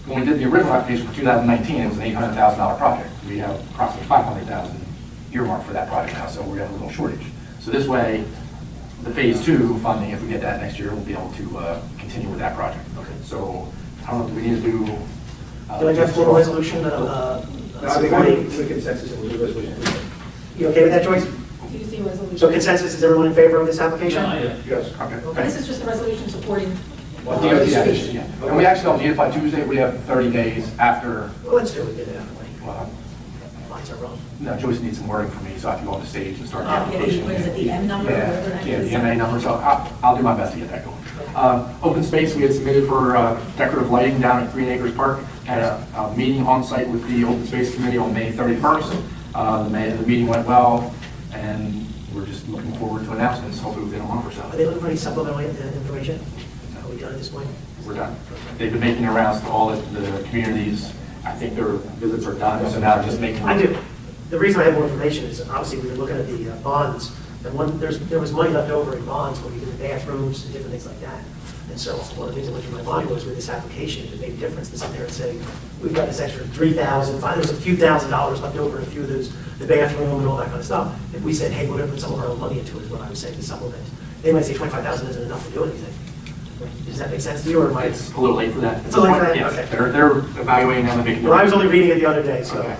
when we did the original application for 2019, it was an $800,000 project. We have approximately $500,000 earmarked for that project now, so we're getting a little shortage. So this way, the Phase 2 funding, if we get that next year, we'll be able to continue with that project. Okay. So I don't know, do we need to do? Do I have a formal resolution No, I think supporting? the consensus and we'll do a resolution. You okay with that, Joyce? Tuesday resolution. So consensus, is everyone in favor of this application? Yes. Okay. And this is just a resolution supporting. Well, DOT application, yeah. And we actually don't need it by Tuesday. We have 30 days after. Well, let's do it, get it out of the way. Well, Lines are wrong. no, Joyce needs some wording from me, so I have to go on the stage and start the Yeah, application. what is it, the M number? or whatever that Yeah, is? the MA number, so I'll do my best to get that going. Open space, we had submitted for decorative lighting down at Green Acres Park. Had a meeting on site with the Open Space Committee on May 31st. The meeting went well, and we're just looking forward to announcements, hopefully within a month or Are so. they looking for any supplemental information? Are we done at this point? We're done. They've been making their rounds to all the communities. I think their visits are done, so now they're just making. I do. The reason I have more information is obviously we were looking at the bonds, and there was money left over in bonds when we did the bathrooms and different things like that. And so one of the things that went through my mind was with this application, if it made a difference to sit there and say, we've got this extra $3,000, there was a few $1,000s left over in a few of those, the bathroom and all that kind of stuff. If we said, hey, we're going to put some of our own money into it, is what I was saying to supplement. They might say 25,000 isn't enough to do anything. Does that make sense to you, or am I? It's a little late for that. It's a little late for that? Yes, Okay. they're evaluating them and making. Well, I was only reading it the other day, so. Okay.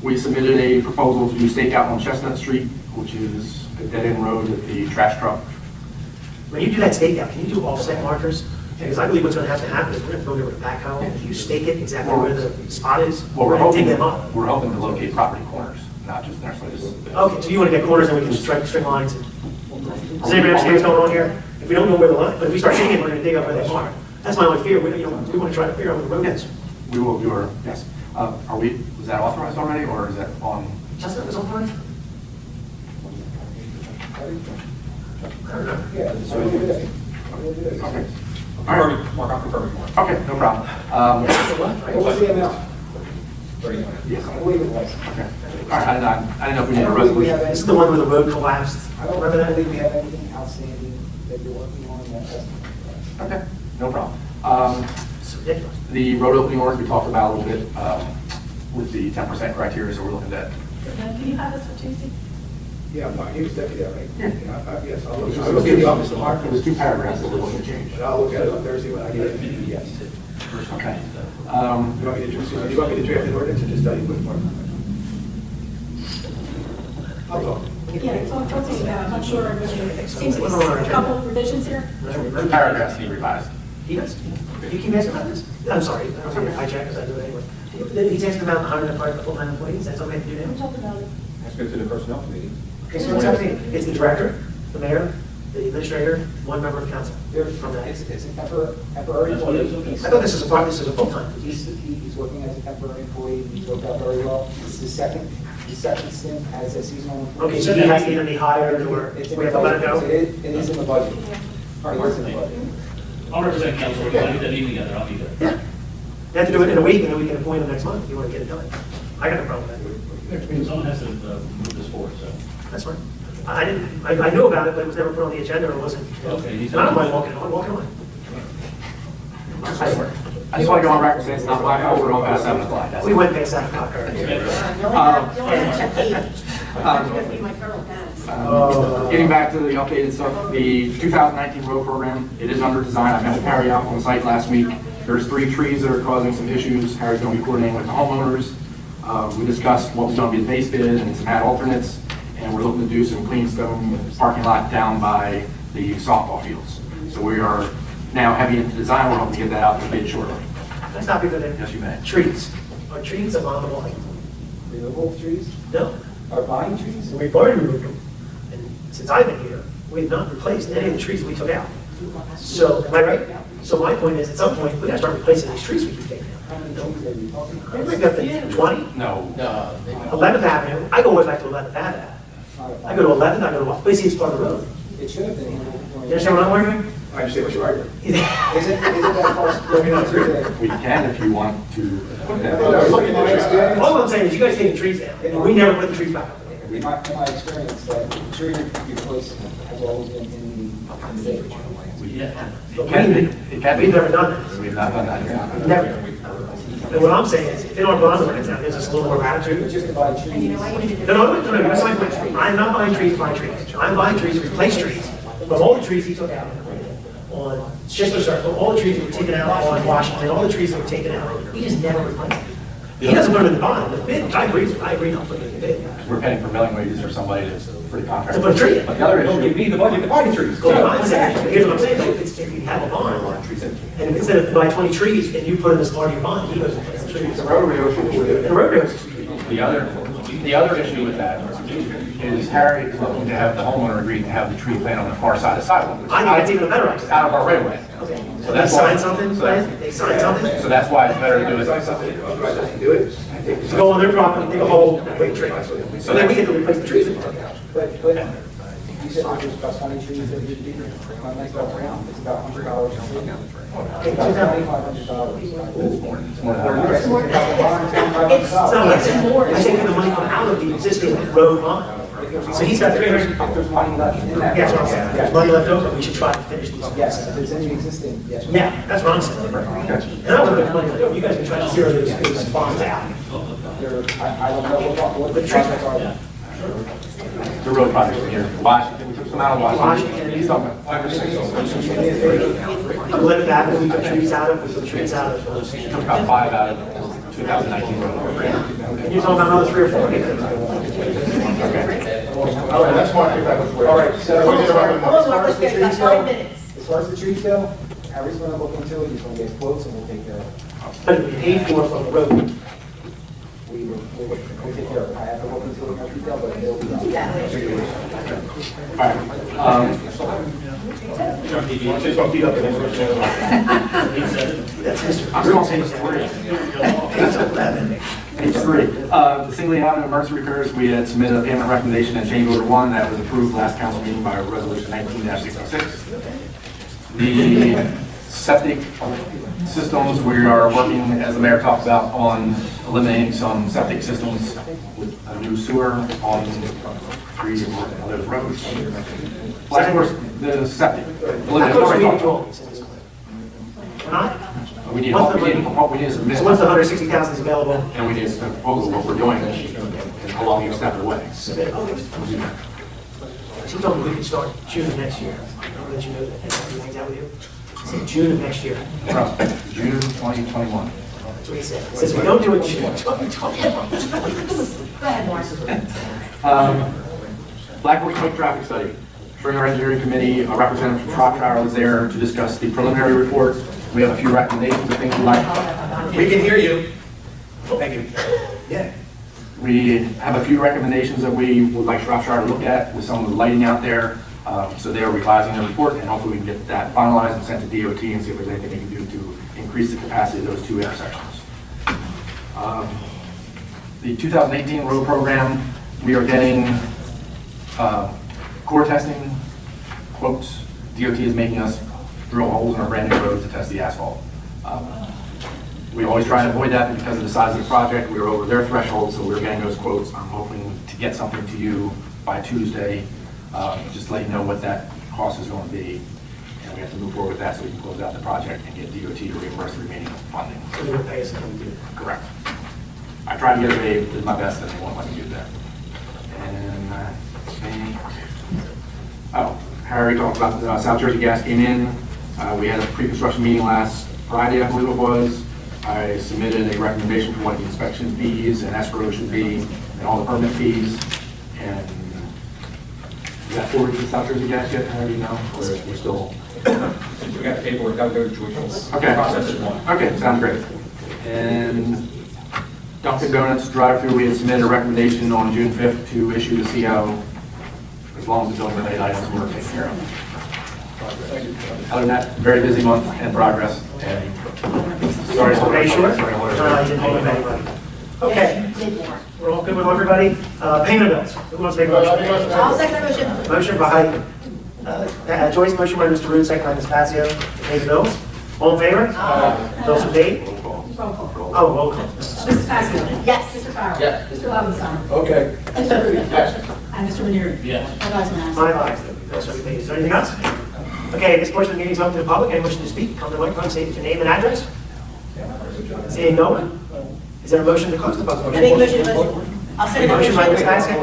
We submitted a proposal to do stakeout on Chestnut Street, which is a dead-end road with the trash truck. When you do that stakeout, can you do offset markers? Because I believe what's going to have to happen is we're going to go there with a backhoe, and if you stake it exactly where the spot is, Well, we're going to dig them up. We're hoping to locate property corners, not just necessarily. Okay, so you want to get corners and we can strike string lines. And does anybody understand what's going on here? If we don't know where the line, but if we start digging, we're going to dig up where they are. That's my only fear. We want to try to figure out where the road is. We will do our, yes. Was that authorized already, or is that on? Chestnut was on line? I don't know. Yeah, so we do this. Okay. Confirming, Mark, I'm confirming. Okay, no problem. What was the amount? Yes. I believe it was. Okay. All right, I didn't know if we need a resolution. This is the one where the road collapsed. I don't Remember that? believe we have anything outstanding that you're working on in that estimate. Okay, no problem. It's ridiculous. The road opening orders, we talked about a little bit with the 10% criteria, so we're looking at that. Can you have this for Tuesday? Yeah, I'm fine. He was deputy, right? Yeah. Yes, I'll It look in the office It tomorrow. was 2 paragraphs that we're looking to change. And I'll look at it on Thursday when I get it. Yes. Okay. You want me to draft an ordinance or just tell you what part? I'll talk. Yeah, talk to me about, I'm not sure, it seems to be a couple of revisions here. 2 paragraphs need revised. He does? You keep asking about this? I'm sorry, I was going to hijack because I do it anyway. He's asking about hiring a full-time employees, that's okay to do now? Talked about it. Let's go to the personnel committee. Okay, so what's happening? It's the director, the mayor, the administrator, one member of council. From that. It's a temporary employee. I thought this is a full-time. He's working as a temporary employee, he's worked out very well. This is his second stint as a seasonal employee. Okay, so he has to either be hired or It's in we the have to let him budget. go? It is in the budget. It is in the budget. I'll represent council, we'll get that meeting together, I'll be there. Yeah. You have to do it in a week and then we can appoint him next month if you want to get it done. I got no problem with that. Someone has to move this forward, so. That's fine. I knew about it, but it was never put on the agenda or wasn't. Okay. And I don't mind walking on. I just want to go on record saying it's not my fault, we're going past 7 o'clock. That's We went past 7 o'clock already. You only have to check 8. I have to go feed my feral cats. Getting back to the updated stuff, the 2019 road program, it is under design. I met with Harry out on site last week. There's 3 trees that are causing some issues. Harry's going to be coordinating with the homeowners. We discussed what was going to be the base bid and some add alternates, and we're looking to do some clean stone parking lot down by the softball fields. So we are now heavy into design. We're hoping to get that out to bid shortly. Can I stop you for a minute? Yes, you may. Trees. Are trees abominable? Removal of trees, No. or buying trees? And we've already removed them. And since I've been here, we've not replaced any of the trees we took out. So, am I right? So my point is, at some point, we gotta start replacing these trees we keep taking out. How many trees are you talking about? We've got the 20, No. 11th Avenue. I go always back to 11th Avenue. I go to 11th, I go to, basically it's part of the road. It should have been. You understand what I'm arguing? I understand what you're arguing. Is it that cost? We can if you want to put that. All I'm saying is you guys taking trees down, and we never put the trees back up there. In my experience, that tree replacement has always been in the village. But we've never done that. We've not done that. Never. And what I'm saying is, if in our bond ordinance now gives us a little more latitude. Just to buy trees. No, that's my point. I'm not buying trees to buy trees. I'm buying trees to replace trees. From all the trees he took out on Schistler Circle, all the trees that were taken out on Washington, all the trees that were taken out, he just never replaced them. He doesn't put them in the bond. The bid, I agree not putting it in the bid. We're paying for milling wages for somebody for the contract. To put a tree in. But the other issue. You need the budget to buy the trees. Here's what I'm saying, though, if you have a bond, and if instead of buy 20 trees and you put it as part of your bond, he goes and plants the trees. The road negotiation. The road goes. The other issue with that is Harry is looking to have the homeowner agree to have the tree planted on the far side of the sidewalk. Which is I think that's even a better idea. out of our right of way. Okay. So They that's sign why- something, so that's- they sign something, So that's why it's better to do it. Do it. to go on their property, dig a hole, and put a tree. So then we get to replace the trees that we took out. But you said there's about 20 trees that you need. My next round, it's about $100 a tree. It's about $2,500. It's more than It's It's not like that. I think the money come out of the existing road bond. So he's got 300, If there's money left in that. yes, what I'm saying, if there's money left over, we should try to finish these. Yes, if it's in the existing, yes. Yeah, that's what I'm saying. And I don't know if there's money left over, you guys can try to zero those bonds out. I don't know what the projects are. The road project here, Washington, we took some out of Washington. Washington. He's talking about 5 or 6. 11th Avenue, we took trees out of, we took trees out of. We took about 5 out of 2019 road program. You're talking about another 3 or 4. All right, that's fine. All right, so as far as the Let's get trees about 5 go, minutes. as far as the trees go, Harry's gonna look into it, he's gonna get quotes and we'll take care of it. But it paid for from the road. We'll take care of it. I have to look into it in more detail, but it'll be done. All right. Just don't beat up the That's history. I'm going to say it's 3. Page 11. Page 3. The Singley Avenue emergency repairs, we had submitted a payment recommendation and change order 1 that was approved last council meeting by resolution 19-66. The septic systems, we are working, as the mayor talked about, on eliminating some septic systems with a new sewer on 3 of those roads. Black Horse, the septic. I thought we need drawings in this plan. Not? We need, what we need is a So once the 160,000 is available, and we need to propose what we're doing and how long you step away. submit it. She told me we could start June of next year. I'll let you know that. Can I hang out with you? I said June of next year. June 2021. That's what he said. He says, we don't do it June 2021. Go ahead, Morris. Black Horse Lake traffic study. During our engineering committee, a representative from Shropshire was there to discuss the preliminary report. We have a few recommendations of things we'd like. We can hear you. Thank you. Yeah. We have a few recommendations that we would like Shropshire to look at with some of the lighting out there. So they are revising their report, and hopefully we can get that finalized and sent to DOT and see if there's anything we can do to increase the capacity of those 2 intersections. The 2018 road program, we are getting core testing quotes. DOT is making us drill holes in our brand new roads to test the asphalt. We always try and avoid that, but because of the size of the project, we were over their threshold, so we're getting those quotes. I'm hoping to get something to you by Tuesday, just to let you know what that cost is going to be. And we have to move forward with that so we can close out the project and get DOT to reimburse the remaining funding. So they're going to pay us and we do it. Correct. I tried to get a waive, did my best, and they won't let me do that. And I think Oh, Harry talked about South Jersey Gas came in. We had a pre-construction meeting last Friday, I believe it was. I submitted a recommendation for what the inspection fees and escrow should be, and all the permit fees. And is that forwarded to South Jersey Gas yet, Harry? No, we're still. We got the paperwork, that'll go to George. Okay. Process is one. Okay, sounds great. And Dunkin' Donuts drive-through, we had submitted a recommendation on June 5th to issue the CO, as long as the building related items were taken care of. Other than that, very busy month and progress, and sorry for Are you sure? sorry, I didn't hold up anybody. Okay, we're all good with everybody? Payment of bills, who wants to make a motion? I'll second the motion. Motion by Joyce, motion by Mr. Rude, second by Ms. Passio, to pay the bills. All in favor? Bills are paid? Roll call. Oh, roll call. Mrs. Passio? Yes. Mr. Farrell? Yes. Mr. Lobenstein? Okay. Mr. Rude? Yes. And Mr. Maneri? Yes. All ayes, unanimous. Five ayes, bills are paid. Is there anything else? Okay, this portion of the meeting is open to the public. Anyone wishing to speak, come to the microphone, state your name and address. Seeing no one? Is there a motion to close the public? I make a motion to close. I'll second the Motion by Ms. motion.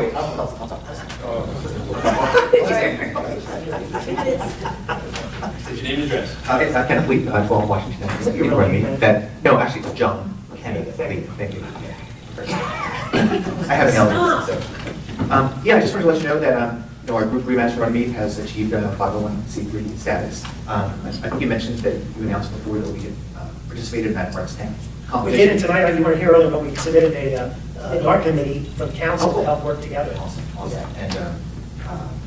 Is your name and address? It's Kenneth Lee, 12 Washington. Your real name, No, actually, it's John Kenneth Lee. Thank you. I have an element, so. Yeah, I just wanted to let you know that our group Rematch Runnemede has achieved a 501c3 status. I think you mentioned that you announced before that we had participated in that March 10th We competition. did, and tonight, you weren't here earlier, but we submitted an art committee from council to help work together. Awesome. And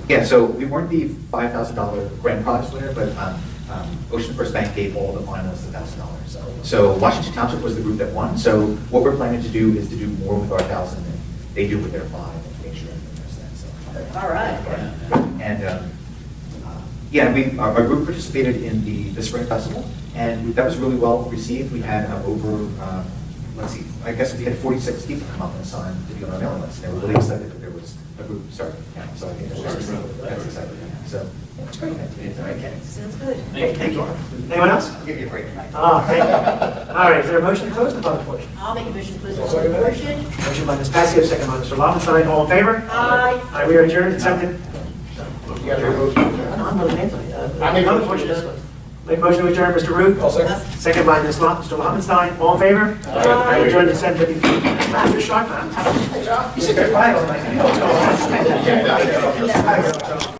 yeah, so we weren't the $5,000 grand prize winner, but Ocean First Bank gave all the finalists $1,000. So Washington Township was the group that won. So what we're planning to do is to do more with our 1,000 than they do with their 5, and make sure everyone knows that. So. All right. And yeah, our group participated in the Spring Festival, and that was really well received. We had over, let's see, I guess we had 46 people come up and sign to be on our mailing list. They were really excited that there was a group starting. Yeah, so I think that's exciting. So that's great. Okay. Sounds good. Thank you. Anyone else? I'll give you a break tonight. Oh, thank you. All right, is there a motion to close the public portion? I'll make a motion to close the public portion. Motion by Ms. Passio, second by Mr. Lobenstein, all in favor? Aye. All right, we are adjourned, accepted. You got your motion? I'm voting in. I make a Public motion. portion is closed. Make a motion to adjourn, Mr. Root. I'll second. Second by Mr. Lobenstein, all in favor? Aye. We adjourned at 7:53. After sharp, man. You sit there quiet all night. You know what's going on.